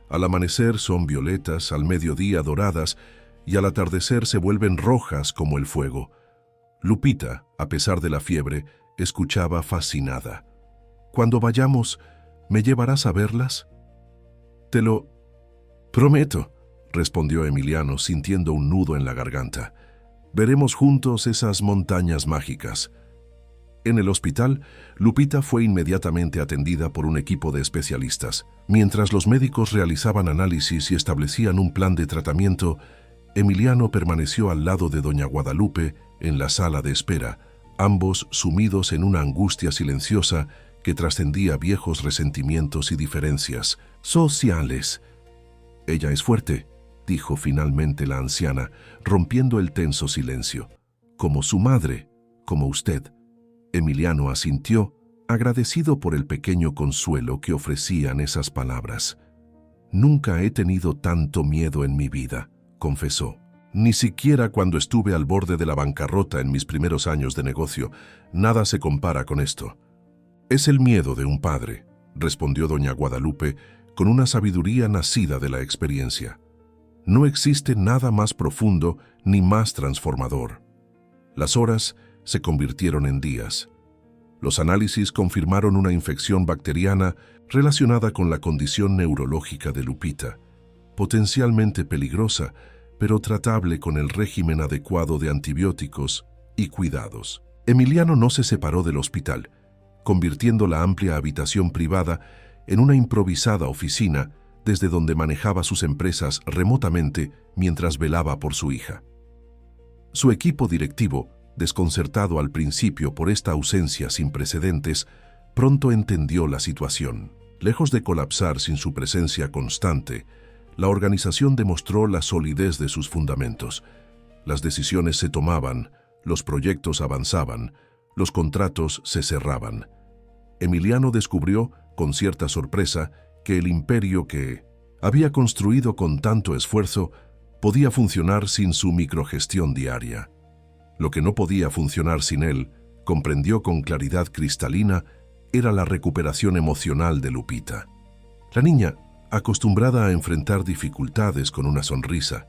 S1: Al amanecer son violetas, al mediodía doradas, y al atardecer se vuelven rojas como el fuego. Lupita, a pesar de la fiebre, escuchaba fascinada. Cuando vayamos, ¿me llevarás a verlas? Te lo prometo, respondió Emiliano, sintiendo un nudo en la garganta. Veremos juntos esas montañas mágicas. En el hospital, Lupita fue inmediatamente atendida por un equipo de especialistas. Mientras los médicos realizaban análisis y establecían un plan de tratamiento, Emiliano permaneció al lado de doña Guadalupe en la sala de espera, ambos sumidos en una angustia silenciosa que trascendía viejos resentimientos y diferencias sociales. «Ella es fuerte», dijo finalmente la anciana, rompiendo el tenso silencio. «Como su madre, como usted». Emiliano asintió, agradecido por el pequeño consuelo que ofrecían esas palabras. «Nunca he tenido tanto miedo en mi vida», confesó. «Ni siquiera cuando estuve al borde de la bancarrota en mis primeros años de negocio. Nada se compara con esto». «Es el miedo de un padre», respondió doña Guadalupe, con una sabiduría nacida de la experiencia. «No existe nada más profundo ni más transformador». Las horas se convirtieron en días. Los análisis confirmaron una infección bacteriana relacionada con la condición neurológica de Lupita, potencialmente peligrosa, pero tratable con el régimen adecuado de antibióticos y cuidados. Emiliano no se separó del hospital, convirtiendo la amplia habitación privada en una improvisada oficina desde donde manejaba sus empresas remotamente mientras velaba por su hija. Su equipo directivo, desconcertado al principio por esta ausencia sin precedentes, pronto entendió la situación. Lejos de colapsar sin su presencia constante, la organización demostró la solidez de sus fundamentos. Las decisiones se tomaban, los proyectos avanzaban, los contratos se cerraban. Emiliano descubrió, con cierta sorpresa, que el imperio que había construido con tanto esfuerzo podía funcionar sin su microgestión diaria. Lo que no podía funcionar sin él, comprendió con claridad cristalina, era la recuperación emocional de Lupita. La niña, acostumbrada a enfrentar dificultades con una sonrisa,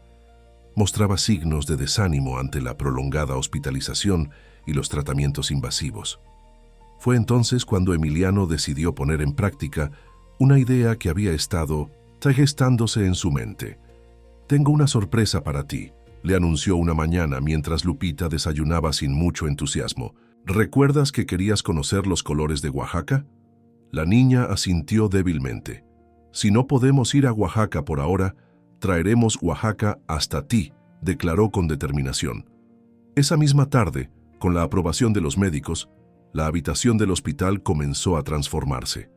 S1: mostraba signos de desánimo ante la prolongada hospitalización y los tratamientos invasivos. Fue entonces cuando Emiliano decidió poner en práctica una idea que había estado gestándose en su mente. «Tengo una sorpresa para ti», le anunció una mañana mientras Lupita desayunaba sin mucho entusiasmo. «¿Recuerdas que querías conocer los colores de Oaxaca?» La niña asintió débilmente. «Si no podemos ir a Oaxaca por ahora, traeremos Oaxaca hasta ti», declaró con determinación. Esa misma tarde, con la aprobación de los médicos, la habitación del hospital comenzó a transformarse.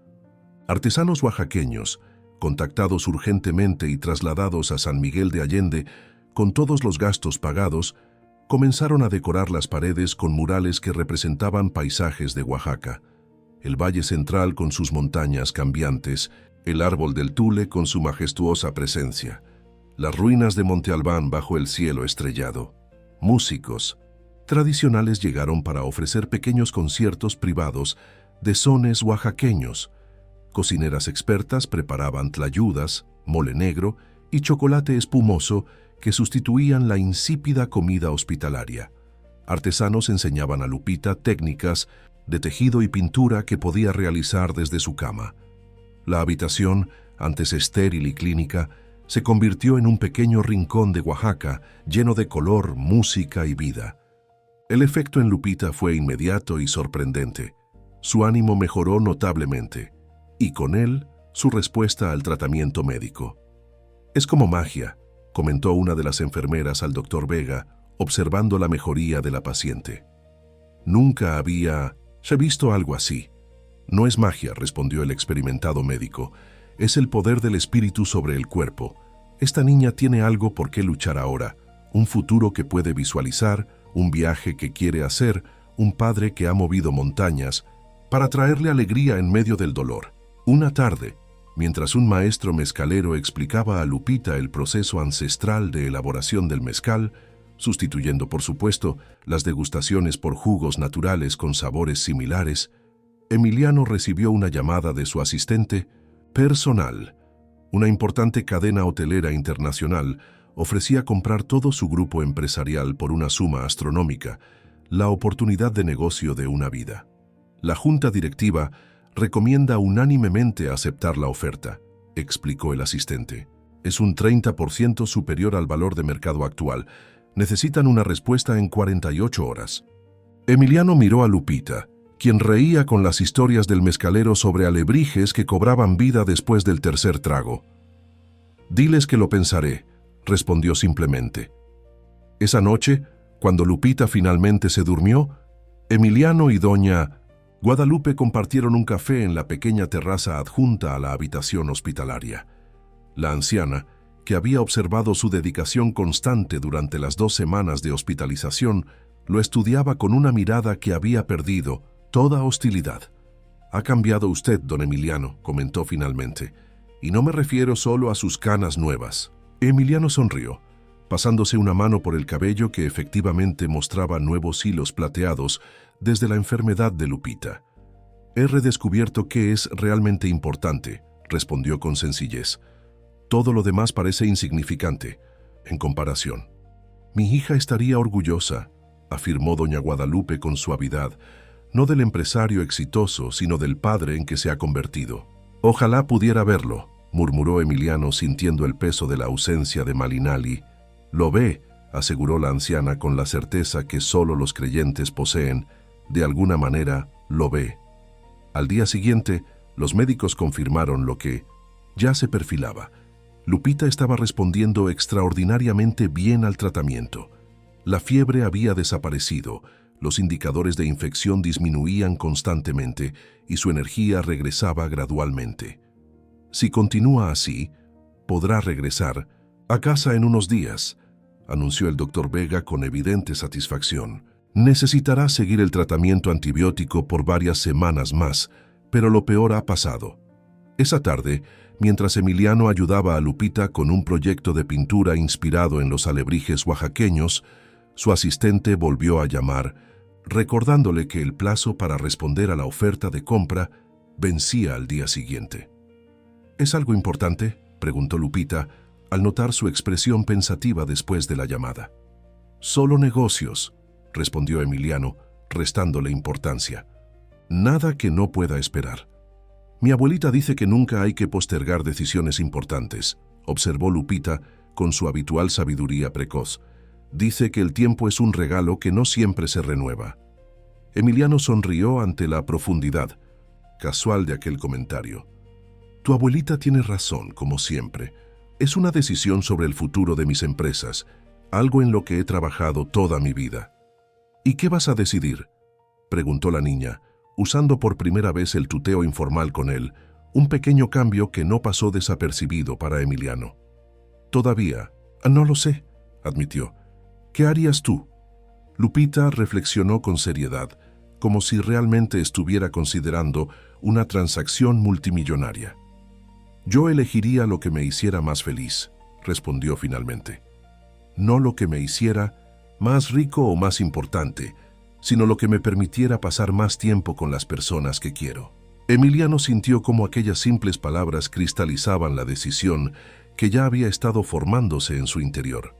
S1: Artesanos oaxaqueños, contactados urgentemente y trasladados a San Miguel de Allende, con todos los gastos pagados, comenzaron a decorar las paredes con murales que representaban paisajes de Oaxaca. El Valle Central con sus montañas cambiantes, el árbol del Tule con su majestuosa presencia, las ruinas de Monte Albán bajo el cielo estrellado. Músicos tradicionales llegaron para ofrecer pequeños conciertos privados de sones oaxaqueños. Cocineras expertas preparaban tlayudas, mole negro y chocolate espumoso que sustituían la insípida comida hospitalaria. Artesanos enseñaban a Lupita técnicas de tejido y pintura que podía realizar desde su cama. La habitación, antes estéril y clínica, se convirtió en un pequeño rincón de Oaxaca lleno de color, música y vida. El efecto en Lupita fue inmediato y sorprendente. Su ánimo mejoró notablemente, y con él, su respuesta al tratamiento médico. Es como magia, comentó una de las enfermeras al doctor Vega, observando la mejoría de la paciente. Nunca había visto algo así. No es magia, respondió el experimentado médico. Es el poder del espíritu sobre el cuerpo. Esta niña tiene algo por qué luchar ahora, un futuro que puede visualizar, un viaje que quiere hacer, un padre que ha movido montañas, para traerle alegría en medio del dolor. Una tarde, mientras un maestro mezcalero explicaba a Lupita el proceso ancestral de elaboración del mezcal, sustituyendo por supuesto las degustaciones por jugos naturales con sabores similares, Emiliano recibió una llamada de su asistente personal. Una importante cadena hotelera internacional ofrecía comprar todo su grupo empresarial por una suma astronómica, la oportunidad de negocio de una vida. La junta directiva recomienda unánimemente aceptar la oferta, explicó el asistente. Es un 30% superior al valor de mercado actual. Necesitan una respuesta en 48 horas. Emiliano miró a Lupita, quien reía con las historias del mezcalero sobre alebrijes que cobraban vida después del tercer trago. «Diles que lo pensaré», respondió simplemente. Esa noche, cuando Lupita finalmente se durmió, Emiliano y doña Guadalupe compartieron un café en la pequeña terraza adjunta a la habitación hospitalaria. La anciana, que había observado su dedicación constante durante las 2 semanas de hospitalización, lo estudiaba con una mirada que había perdido toda hostilidad. «Ha cambiado usted, don Emiliano», comentó finalmente, «y no me refiero solo a sus canas nuevas». Emiliano sonrió, pasándose una mano por el cabello que efectivamente mostraba nuevos hilos plateados desde la enfermedad de Lupita. «He redescubierto qué es realmente importante», respondió con sencillez. «Todo lo demás parece insignificante, en comparación». «Mi hija estaría orgullosa», afirmó doña Guadalupe con suavidad, «no del empresario exitoso, sino del padre en que se ha convertido». «Ojalá pudiera verlo», murmuró Emiliano sintiendo el peso de la ausencia de Malinali. «Lo ve», aseguró la anciana con la certeza que solo los creyentes poseen, «de alguna manera lo ve». Al día siguiente, los médicos confirmaron lo que ya se perfilaba. Lupita estaba respondiendo extraordinariamente bien al tratamiento. La fiebre había desaparecido, los indicadores de infección disminuían constantemente y su energía regresaba gradualmente. «Si continúa así, podrá regresar a casa en unos días», anunció el doctor Vega con evidente satisfacción. «Necesitará seguir el tratamiento antibiótico por varias semanas más, pero lo peor ha pasado». Esa tarde, mientras Emiliano ayudaba a Lupita con un proyecto de pintura inspirado en los alebrijes oaxaqueños, su asistente volvió a llamar, recordándole que el plazo para responder a la oferta de compra vencía al día siguiente. «¿Es algo importante?», preguntó Lupita, al notar su expresión pensativa después de la llamada. «Solo negocios», respondió Emiliano, restándole importancia. «Nada que no pueda esperar». «Mi abuelita dice que nunca hay que postergar decisiones importantes», observó Lupita con su habitual sabiduría precoz. «Dice que el tiempo es un regalo que no siempre se renueva». Emiliano sonrió ante la profundidad casual de aquel comentario. «Tu abuelita tiene razón, como siempre. Es una decisión sobre el futuro de mis empresas, algo en lo que he trabajado toda mi vida». «¿Y qué vas a decidir?», preguntó la niña, usando por primera vez el tuteo informal con él, un pequeño cambio que no pasó desapercibido para Emiliano. «Todavía, no lo sé», admitió. «¿Qué harías tú?». Lupita reflexionó con seriedad, como si realmente estuviera considerando una transacción multimillonaria. «Yo elegiría lo que me hiciera más feliz», respondió finalmente. «No lo que me hiciera más rico o más importante, sino lo que me permitiera pasar más tiempo con las personas que quiero». Emiliano sintió cómo aquellas simples palabras cristalizaban la decisión que ya había estado formándose en su interior.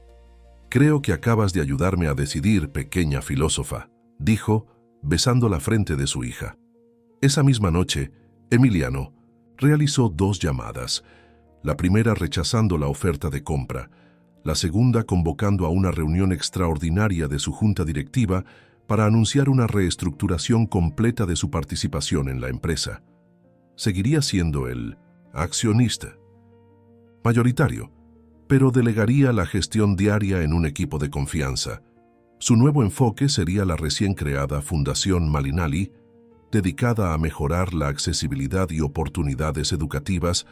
S1: «Creo que acabas de ayudarme a decidir, pequeña filósofa», dijo, besando la frente de su hija. Esa misma noche, Emiliano realizó 2 llamadas, la primera rechazando la oferta de compra, la segunda convocando a una reunión extraordinaria de su junta directiva para anunciar una reestructuración completa de su participación en la empresa. Seguiría siendo el accionista mayoritario, pero delegaría la gestión diaria en un equipo de confianza. Su nuevo enfoque sería la recién creada Fundación Malinali, dedicada a mejorar la accesibilidad y oportunidades educativas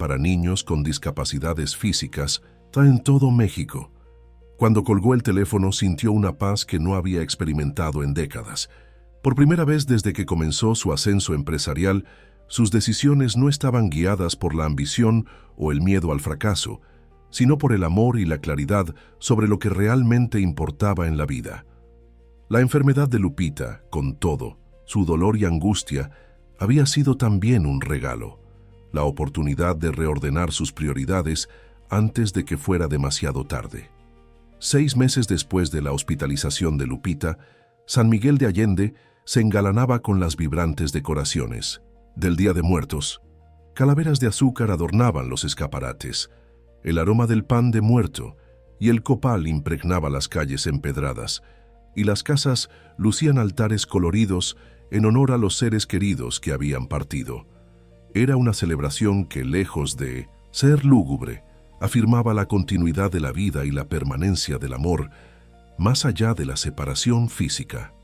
S1: para niños con discapacidades físicas en todo México. Cuando colgó el teléfono sintió una paz que no había experimentado en décadas. Por primera vez desde que comenzó su ascenso empresarial, sus decisiones no estaban guiadas por la ambición o el miedo al fracaso, sino por el amor y la claridad sobre lo que realmente importaba en la vida. La enfermedad de Lupita, con todo, su dolor y angustia, había sido también un regalo, la oportunidad de reordenar sus prioridades antes de que fuera demasiado tarde. 6 meses después de la hospitalización de Lupita, San Miguel de Allende se engalanaba con las vibrantes decoraciones del Día de Muertos. Calaveras de azúcar adornaban los escaparates, el aroma del pan de muerto y el copal impregnaba las calles empedradas, y las casas lucían altares coloridos en honor a los seres queridos que habían partido. Era una celebración que, lejos de ser lúgubre, afirmaba la continuidad de la vida y la permanencia del amor, más allá de la separación física.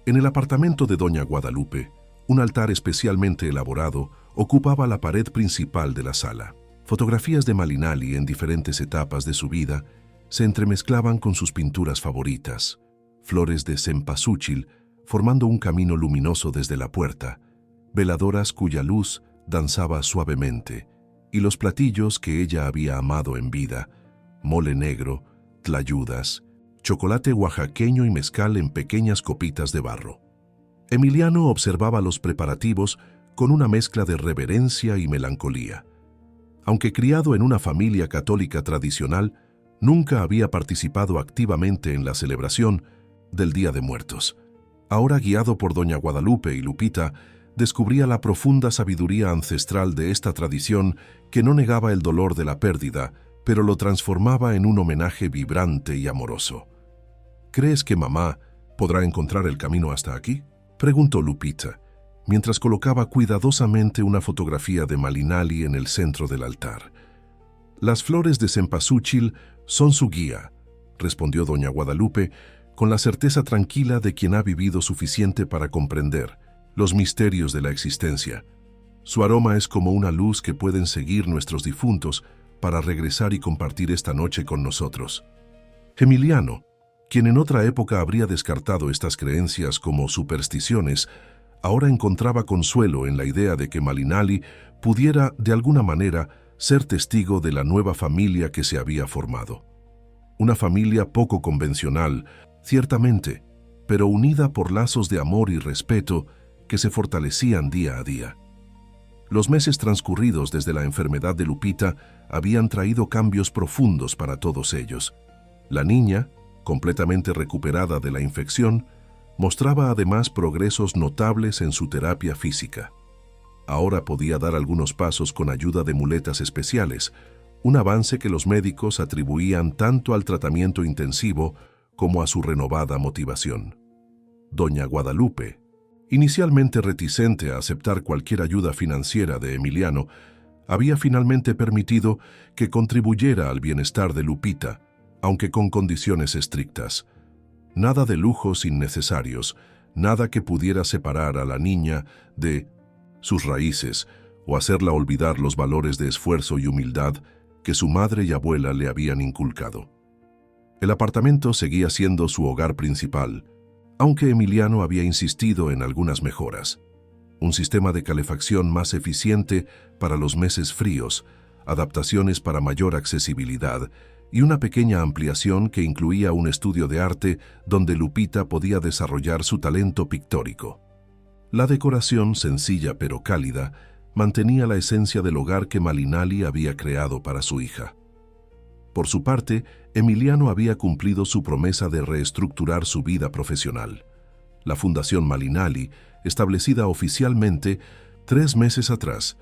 S1: En el apartamento de doña Guadalupe, un altar especialmente elaborado ocupaba la pared principal de la sala. Fotografías de Malinali en diferentes etapas de su vida se entremezclaban con sus pinturas favoritas, flores de cempasúchil formando un camino luminoso desde la puerta, veladoras cuya luz danzaba suavemente, y los platillos que ella había amado en vida, mole negro, tlayudas, chocolate oaxaqueño y mezcal en pequeñas copitas de barro. Emiliano observaba los preparativos con una mezcla de reverencia y melancolía. Aunque criado en una familia católica tradicional, nunca había participado activamente en la celebración del Día de Muertos. Ahora, guiado por doña Guadalupe y Lupita, descubría la profunda sabiduría ancestral de esta tradición que no negaba el dolor de la pérdida, pero lo transformaba en un homenaje vibrante y amoroso. ¿Crees que mamá podrá encontrar el camino hasta aquí?, preguntó Lupita, mientras colocaba cuidadosamente una fotografía de Malinali en el centro del altar. Las flores de cempasúchil son su guía, respondió doña Guadalupe, con la certeza tranquila de quien ha vivido suficiente para comprender los misterios de la existencia. Su aroma es como una luz que pueden seguir nuestros difuntos para regresar y compartir esta noche con nosotros. Emiliano, quien en otra época habría descartado estas creencias como supersticiones, ahora encontraba consuelo en la idea de que Malinali pudiera, de alguna manera, ser testigo de la nueva familia que se había formado. Una familia poco convencional, ciertamente, pero unida por lazos de amor y respeto que se fortalecían día a día. Los meses transcurridos desde la enfermedad de Lupita habían traído cambios profundos para todos ellos. La niña, completamente recuperada de la infección, mostraba además progresos notables en su terapia física. Ahora podía dar algunos pasos con ayuda de muletas especiales, un avance que los médicos atribuían tanto al tratamiento intensivo como a su renovada motivación. Doña Guadalupe, inicialmente reticente a aceptar cualquier ayuda financiera de Emiliano, había finalmente permitido que contribuyera al bienestar de Lupita, aunque con condiciones estrictas. Nada de lujos innecesarios, nada que pudiera separar a la niña de sus raíces o hacerla olvidar los valores de esfuerzo y humildad que su madre y abuela le habían inculcado. El apartamento seguía siendo su hogar principal, aunque Emiliano había insistido en algunas mejoras. Un sistema de calefacción más eficiente para los meses fríos, adaptaciones para mayor accesibilidad y una pequeña ampliación que incluía un estudio de arte donde Lupita podía desarrollar su talento pictórico. La decoración, sencilla pero cálida, mantenía la esencia del hogar que Malinali había creado para su hija. Por su parte, Emiliano había cumplido su promesa de reestructurar su vida profesional. La Fundación Malinali, establecida oficialmente 3 meses atrás,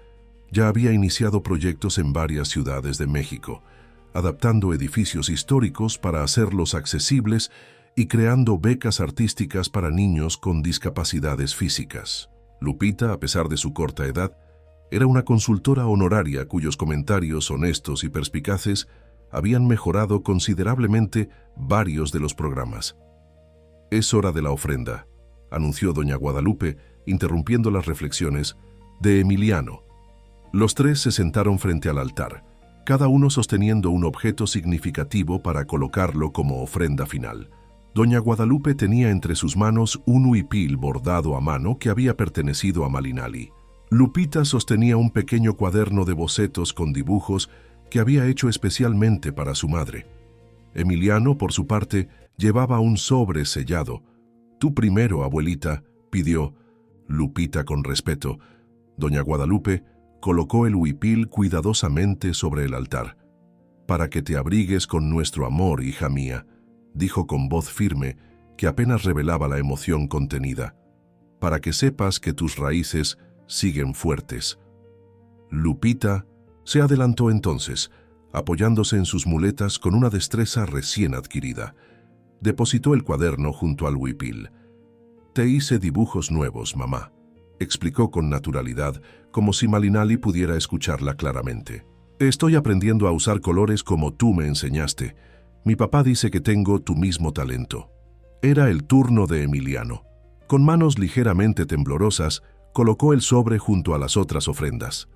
S1: ya había iniciado proyectos en varias ciudades de México, adaptando edificios históricos para hacerlos accesibles y creando becas artísticas para niños con discapacidades físicas. Lupita, a pesar de su corta edad, Era una consultora honoraria cuyos comentarios honestos y perspicaces habían mejorado considerablemente varios de los programas. «Es hora de la ofrenda», anunció doña Guadalupe, interrumpiendo las reflexiones de Emiliano. Los tres se sentaron frente al altar, cada uno sosteniendo un objeto significativo para colocarlo como ofrenda final. Doña Guadalupe tenía entre sus manos un huipil bordado a mano que había pertenecido a Malinali. Lupita sostenía un pequeño cuaderno de bocetos con dibujos que había hecho especialmente para su madre. Emiliano, por su parte, llevaba un sobre sellado. «Tú primero, abuelita», pidió Lupita con respeto. Doña Guadalupe colocó el huipil cuidadosamente sobre el altar. «Para que te abrigues con nuestro amor, hija mía», dijo con voz firme que apenas revelaba la emoción contenida. «Para que sepas que tus raíces siguen fuertes». Lupita se adelantó entonces, apoyándose en sus muletas con una destreza recién adquirida. Depositó el cuaderno junto al huipil. «Te hice dibujos nuevos, mamá», explicó con naturalidad, como si Malinali pudiera escucharla claramente. «Estoy aprendiendo a usar colores como tú me enseñaste. Mi papá dice que tengo tu mismo talento». Era el turno de Emiliano. Con manos ligeramente temblorosas, colocó el sobre junto a las otras ofrendas.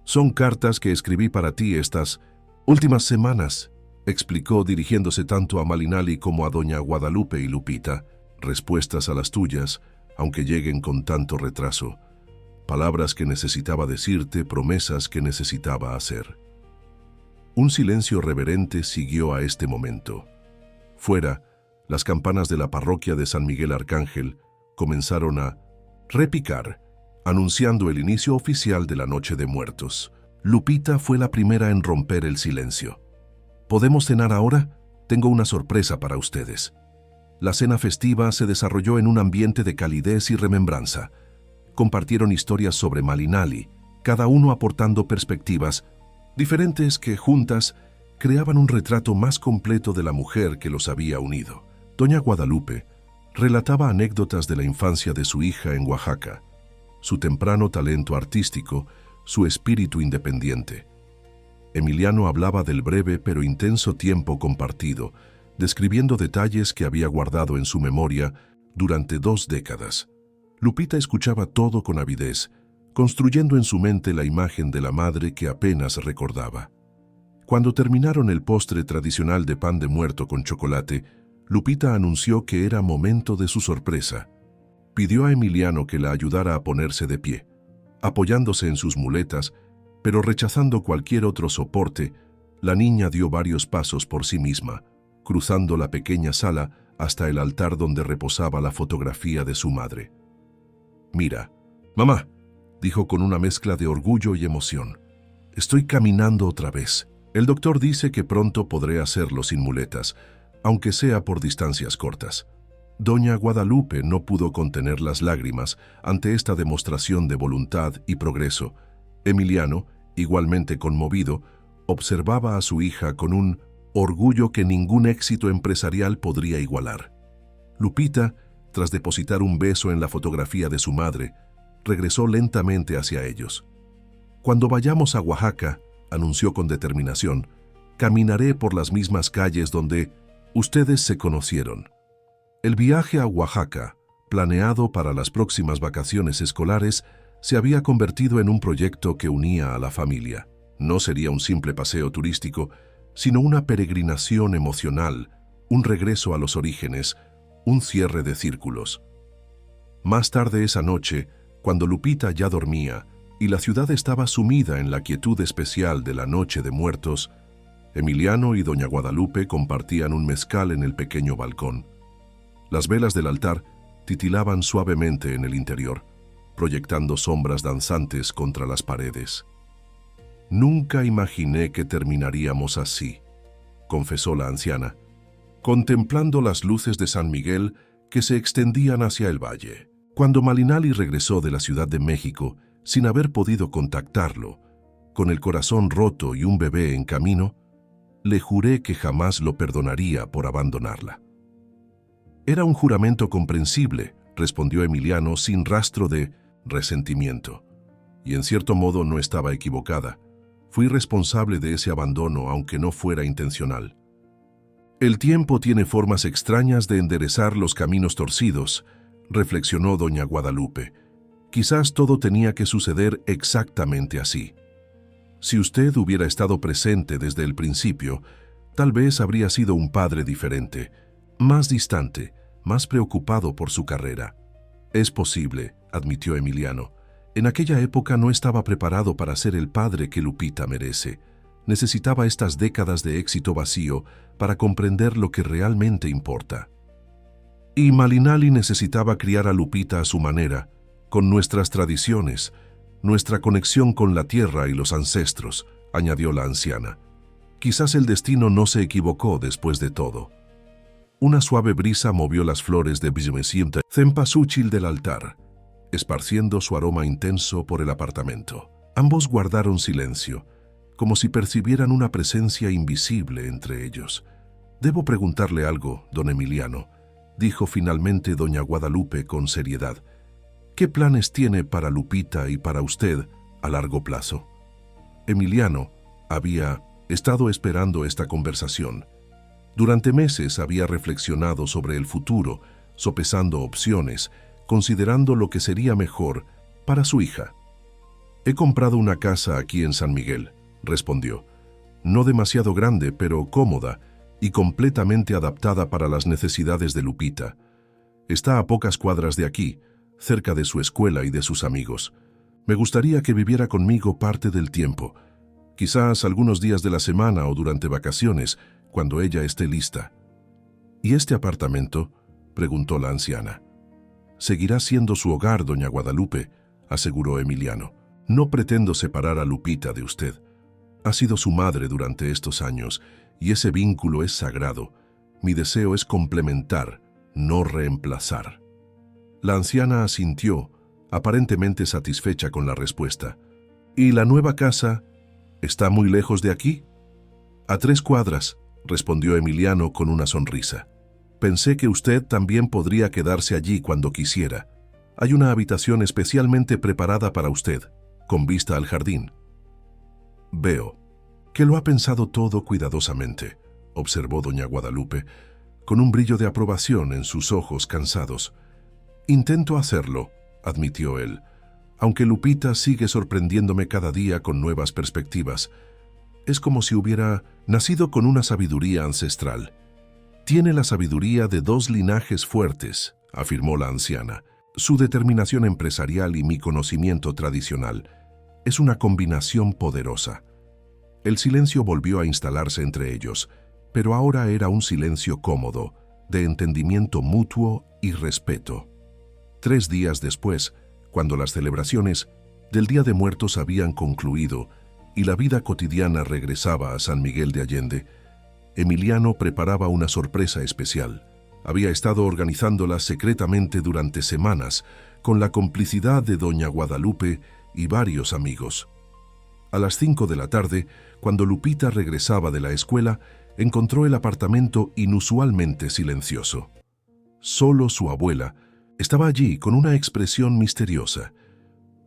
S1: «Son cartas que escribí para ti estas últimas semanas», explicó dirigiéndose tanto a Malinali como a doña Guadalupe y Lupita. «Respuestas a las tuyas, aunque lleguen con tanto retraso. Palabras que necesitaba decirte, promesas que necesitaba hacer». Un silencio reverente siguió a este momento. Fuera, las campanas de la parroquia de San Miguel Arcángel comenzaron a repicar, anunciando el inicio oficial de la Noche de Muertos. Lupita fue la primera en romper el silencio. «¿Podemos cenar ahora? Tengo una sorpresa para ustedes». La cena festiva se desarrolló en un ambiente de calidez y remembranza. Compartieron historias sobre Malinali, cada uno aportando perspectivas diferentes que, juntas, creaban un retrato más completo de la mujer que los había unido. Doña Guadalupe relataba anécdotas de la infancia de su hija en Oaxaca, su temprano talento artístico, su espíritu independiente. Emiliano hablaba del breve pero intenso tiempo compartido, describiendo detalles que había guardado en su memoria durante 2 décadas. Lupita escuchaba todo con avidez, construyendo en su mente la imagen de la madre que apenas recordaba. Cuando terminaron el postre tradicional de pan de muerto con chocolate, Lupita anunció que era momento de su sorpresa. Pidió a Emiliano que la ayudara a ponerse de pie, apoyándose en sus muletas, pero rechazando cualquier otro soporte. La niña dio varios pasos por sí misma, cruzando la pequeña sala hasta el altar donde reposaba la fotografía de su madre. «Mira, mamá», dijo con una mezcla de orgullo y emoción, «estoy caminando otra vez. El doctor dice que pronto podré hacerlo sin muletas, aunque sea por distancias cortas». Doña Guadalupe no pudo contener las lágrimas ante esta demostración de voluntad y progreso. Emiliano, igualmente conmovido, observaba a su hija con un orgullo que ningún éxito empresarial podría igualar. Lupita, tras depositar un beso en la fotografía de su madre, regresó lentamente hacia ellos. «Cuando vayamos a Oaxaca», anunció con determinación, «caminaré por las mismas calles donde ustedes se conocieron». El viaje a Oaxaca, planeado para las próximas vacaciones escolares, se había convertido en un proyecto que unía a la familia. No sería un simple paseo turístico, sino una peregrinación emocional, un regreso a los orígenes, un cierre de círculos. Más tarde esa noche, cuando Lupita ya dormía y la ciudad estaba sumida en la quietud especial de la Noche de Muertos, Emiliano y doña Guadalupe compartían un mezcal en el pequeño balcón. Las velas del altar titilaban suavemente en el interior, proyectando sombras danzantes contra las paredes. «Nunca imaginé que terminaríamos así», confesó la anciana, contemplando las luces de San Miguel que se extendían hacia el valle. Cuando Malinali regresó de la Ciudad de México, sin haber podido contactarlo, con el corazón roto y un bebé en camino, le juré que jamás lo perdonaría por abandonarla. «Era un juramento comprensible», respondió Emiliano sin rastro de resentimiento. y en cierto modo no estaba equivocada. Fui responsable de ese abandono, aunque no fuera intencional. El tiempo tiene formas extrañas de enderezar los caminos torcidos, reflexionó doña Guadalupe. Quizás todo tenía que suceder exactamente así. Si usted hubiera estado presente desde el principio, tal vez habría sido un padre diferente, más distante, más preocupado por su carrera. Es posible, admitió Emiliano. En aquella época no estaba preparado para ser el padre que Lupita merece. Necesitaba estas décadas de éxito vacío para comprender lo que realmente importa. Y Malinali necesitaba criar a Lupita a su manera, con nuestras tradiciones, nuestra conexión con la tierra y los ancestros, añadió la anciana. Quizás el destino no se equivocó después de todo. Una suave brisa movió las flores de cempasúchil del altar, esparciendo su aroma intenso por el apartamento. Ambos guardaron silencio, como si percibieran una presencia invisible entre ellos. «Debo preguntarle algo, don Emiliano», dijo finalmente doña Guadalupe con seriedad. «¿Qué planes tiene para Lupita y para usted a largo plazo?» Emiliano había estado esperando esta conversación. Durante meses había reflexionado sobre el futuro, sopesando opciones, considerando lo que sería mejor para su hija. «He comprado una casa aquí en San Miguel», respondió. «No demasiado grande, pero cómoda y completamente adaptada para las necesidades de Lupita. Está a pocas cuadras de aquí, cerca de su escuela y de sus amigos. Me gustaría que viviera conmigo parte del tiempo, quizás algunos días de la semana o durante vacaciones, cuando ella esté lista». «¿Y este apartamento?», preguntó la anciana. «Seguirá siendo su hogar, doña Guadalupe», aseguró Emiliano. «No pretendo separar a Lupita de usted. Ha sido su madre durante estos años, y ese vínculo es sagrado. Mi deseo es complementar, no reemplazar». La anciana asintió, aparentemente satisfecha con la respuesta. «¿Y la nueva casa está muy lejos de aquí?» «A 3 cuadras», respondió Emiliano con una sonrisa. «Pensé que usted también podría quedarse allí cuando quisiera. Hay una habitación especialmente preparada para usted, con vista al jardín». «Veo que lo ha pensado todo cuidadosamente», observó doña Guadalupe, con un brillo de aprobación en sus ojos cansados. «Intento hacerlo», admitió él, «aunque Lupita sigue sorprendiéndome cada día con nuevas perspectivas. Es como si hubiera nacido con una sabiduría ancestral». «Tiene la sabiduría de 2 linajes fuertes», afirmó la anciana. «Su determinación empresarial y mi conocimiento tradicional es una combinación poderosa». El silencio volvió a instalarse entre ellos, pero ahora era un silencio cómodo, de entendimiento mutuo y respeto. 3 días después, cuando las celebraciones del Día de Muertos habían concluido y la vida cotidiana regresaba a San Miguel de Allende, Emiliano preparaba una sorpresa especial. Había estado organizándola secretamente durante semanas, con la complicidad de doña Guadalupe y varios amigos. A las 5 de la tarde, cuando Lupita regresaba de la escuela, encontró el apartamento inusualmente silencioso. Solo su abuela estaba allí con una expresión misteriosa.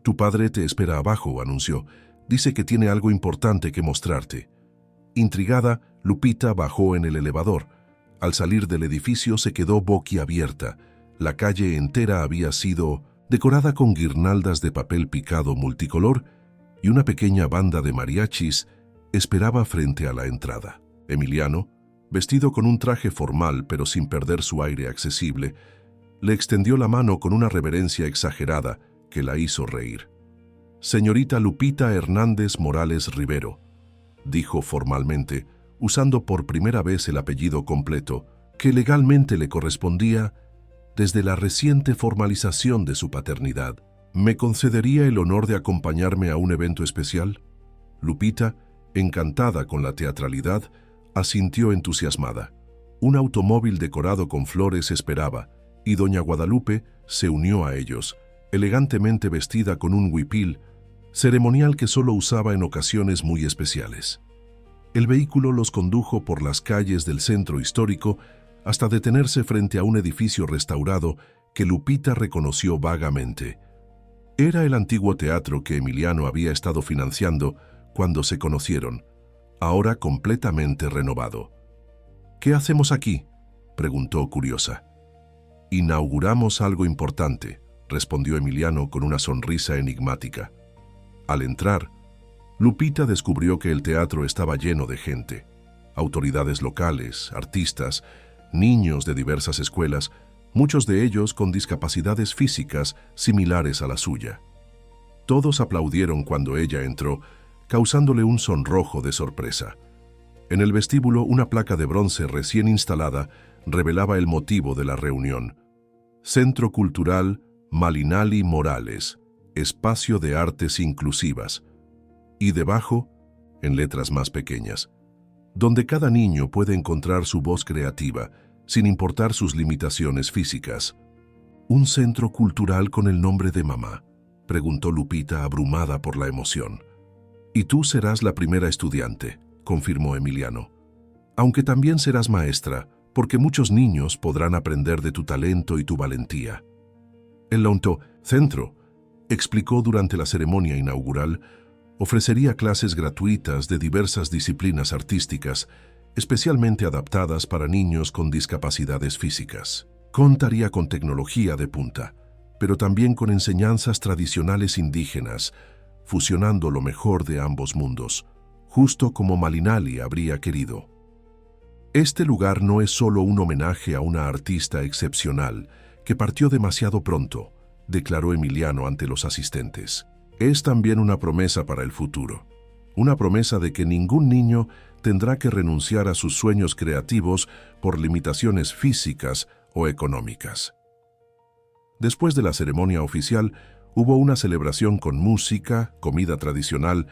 S1: «Tu padre te espera abajo», anunció. «Dice que tiene algo importante que mostrarte». Intrigada, Lupita bajó en el elevador. Al salir del edificio se quedó boquiabierta. La calle entera había sido decorada con guirnaldas de papel picado multicolor y una pequeña banda de mariachis esperaba frente a la entrada. Emiliano, vestido con un traje formal pero sin perder su aire accesible, le extendió la mano con una reverencia exagerada que la hizo reír. «Señorita Lupita Hernández Morales Rivero», dijo formalmente, usando por primera vez el apellido completo, que legalmente le correspondía desde la reciente formalización de su paternidad. «¿Me concedería el honor de acompañarme a un evento especial?» Lupita, encantada con la teatralidad, asintió entusiasmada. Un automóvil decorado con flores esperaba, y doña Guadalupe se unió a ellos, elegantemente vestida con un huipil, ceremonial que solo usaba en ocasiones muy especiales. El vehículo los condujo por las calles del centro histórico hasta detenerse frente a un edificio restaurado que Lupita reconoció vagamente. Era el antiguo teatro que Emiliano había estado financiando cuando se conocieron, ahora completamente renovado. «¿Qué hacemos aquí?», preguntó curiosa. «Inauguramos algo importante», respondió Emiliano con una sonrisa enigmática. Al entrar, Lupita descubrió que el teatro estaba lleno de gente. Autoridades locales, artistas, niños de diversas escuelas, muchos de ellos con discapacidades físicas similares a la suya. Todos aplaudieron cuando ella entró, causándole un sonrojo de sorpresa. En el vestíbulo, una placa de bronce recién instalada revelaba el motivo de la reunión: Centro Cultural Malinali Morales, Espacio de Artes Inclusivas. Y debajo, en letras más pequeñas: donde cada niño puede encontrar su voz creativa, sin importar sus limitaciones físicas. «¿Un centro cultural con el nombre de mamá?», preguntó Lupita, abrumada por la emoción. «Y tú serás la primera estudiante», confirmó Emiliano. «Aunque también serás maestra, porque muchos niños podrán aprender de tu talento y tu valentía». El centro, explicó durante la ceremonia inaugural, ofrecería clases gratuitas de diversas disciplinas artísticas, especialmente adaptadas para niños con discapacidades físicas. Contaría con tecnología de punta, pero también con enseñanzas tradicionales indígenas, fusionando lo mejor de ambos mundos, justo como Malinali habría querido. Este lugar no es solo un homenaje a una artista excepcional que partió demasiado pronto, declaró Emiliano ante los asistentes. Es también una promesa para el futuro, una promesa de que ningún niño tendrá que renunciar a sus sueños creativos por limitaciones físicas o económicas. Después de la ceremonia oficial, hubo una celebración con música, comida tradicional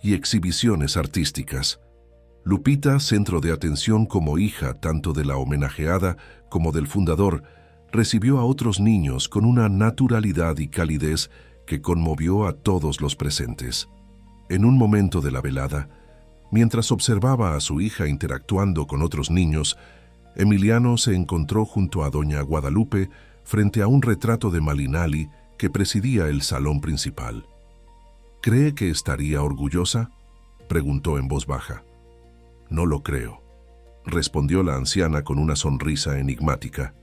S1: y exhibiciones artísticas. Lupita, centro de atención como hija tanto de la homenajeada como del fundador, recibió a otros niños con una naturalidad y calidez que conmovió a todos los presentes. En un momento de la velada, mientras observaba a su hija interactuando con otros niños, Emiliano se encontró junto a doña Guadalupe frente a un retrato de Malinali que presidía el salón principal. «¿Cree que estaría orgullosa?», preguntó en voz baja. «No lo creo», respondió la anciana con una sonrisa enigmática.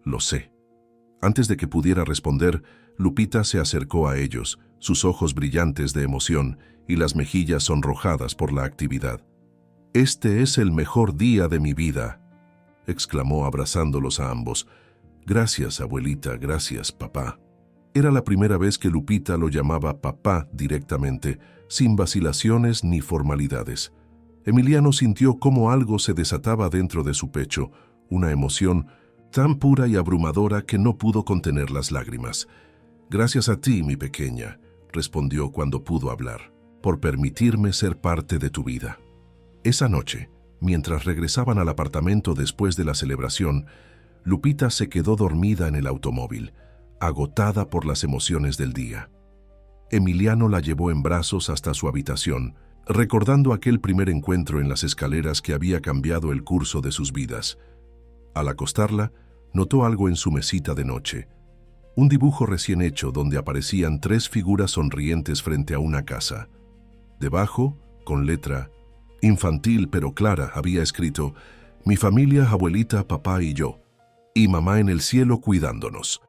S1: «Lo sé». Antes de que pudiera responder, Lupita se acercó a ellos, sus ojos brillantes de emoción y las mejillas sonrojadas por la actividad. «Este es el mejor día de mi vida», exclamó abrazándolos a ambos. «Gracias, abuelita, gracias, papá». Era la primera vez que Lupita lo llamaba papá directamente, sin vacilaciones ni formalidades. Emiliano sintió cómo algo se desataba dentro de su pecho, una emoción tan pura y abrumadora que no pudo contener las lágrimas. «Gracias a ti, mi pequeña», respondió cuando pudo hablar, «por permitirme ser parte de tu vida». Esa noche, mientras regresaban al apartamento después de la celebración, Lupita se quedó dormida en el automóvil, agotada por las emociones del día. Emiliano la llevó en brazos hasta su habitación, recordando aquel primer encuentro en las escaleras que había cambiado el curso de sus vidas. Al acostarla, notó algo en su mesita de noche: un dibujo recién hecho donde aparecían 3 figuras sonrientes frente a una casa. Debajo, con letra infantil pero clara, había escrito: «Mi familia, abuelita, papá y yo, y mamá en el cielo cuidándonos».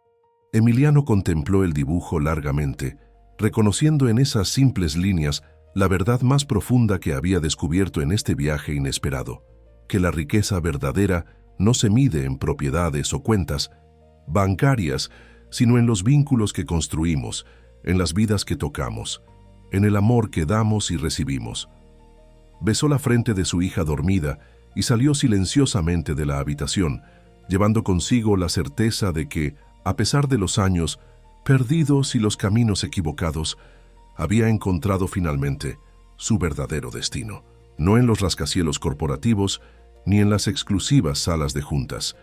S1: Emiliano contempló el dibujo largamente, reconociendo en esas simples líneas la verdad más profunda que había descubierto en este viaje inesperado: que la riqueza verdadera no se mide en propiedades o cuentas bancarias, sino en los vínculos que construimos, en las vidas que tocamos, en el amor que damos y recibimos. Besó la frente de su hija dormida y salió silenciosamente de la habitación, llevando consigo la certeza de que, a pesar de los años perdidos y los caminos equivocados, había encontrado finalmente su verdadero destino, no en los rascacielos corporativos ni en las exclusivas salas de juntas,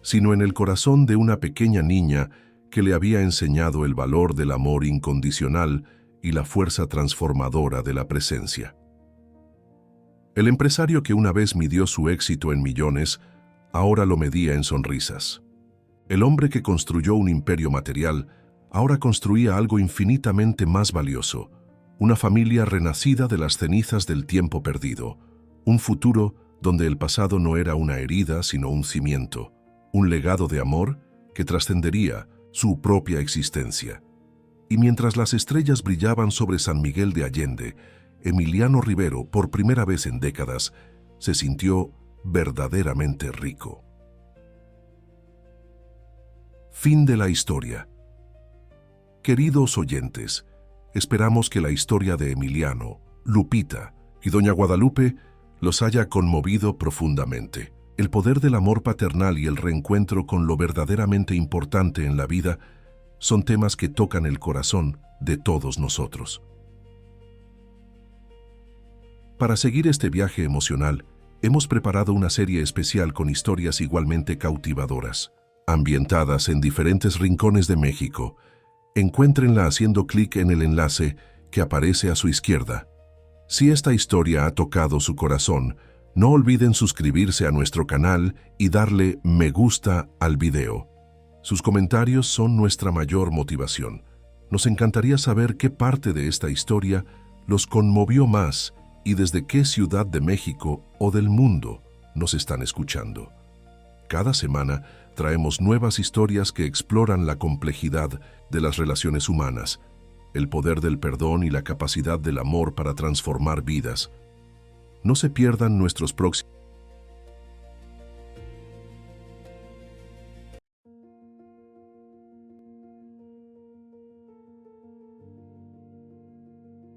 S1: sino en el corazón de una pequeña niña que le había enseñado el valor del amor incondicional y la fuerza transformadora de la presencia. El empresario que una vez midió su éxito en millones, ahora lo medía en sonrisas. El hombre que construyó un imperio material, ahora construía algo infinitamente más valioso, una familia renacida de las cenizas del tiempo perdido, un futuro donde el pasado no era una herida sino un cimiento, un legado de amor que trascendería su propia existencia. Y mientras las estrellas brillaban sobre San Miguel de Allende, Emiliano Rivero, por primera vez en décadas, se sintió verdaderamente rico. Fin de la historia. Queridos oyentes, esperamos que la historia de Emiliano, Lupita y Doña Guadalupe los haya conmovido profundamente. El poder del amor paternal y el reencuentro con lo verdaderamente importante en la vida son temas que tocan el corazón de todos nosotros. Para seguir este viaje emocional, hemos preparado una serie especial con historias igualmente cautivadoras, ambientadas en diferentes rincones de México. Encuéntrenla haciendo clic en el enlace que aparece a su izquierda. Si esta historia ha tocado su corazón, no olviden suscribirse a nuestro canal y darle me gusta al video. Sus comentarios son nuestra mayor motivación. Nos encantaría saber qué parte de esta historia los conmovió más y desde qué ciudad de México o del mundo nos están escuchando. Cada semana traemos nuevas historias que exploran la complejidad de las relaciones humanas, el poder del perdón y la capacidad del amor para transformar vidas. No se pierdan nuestros próximos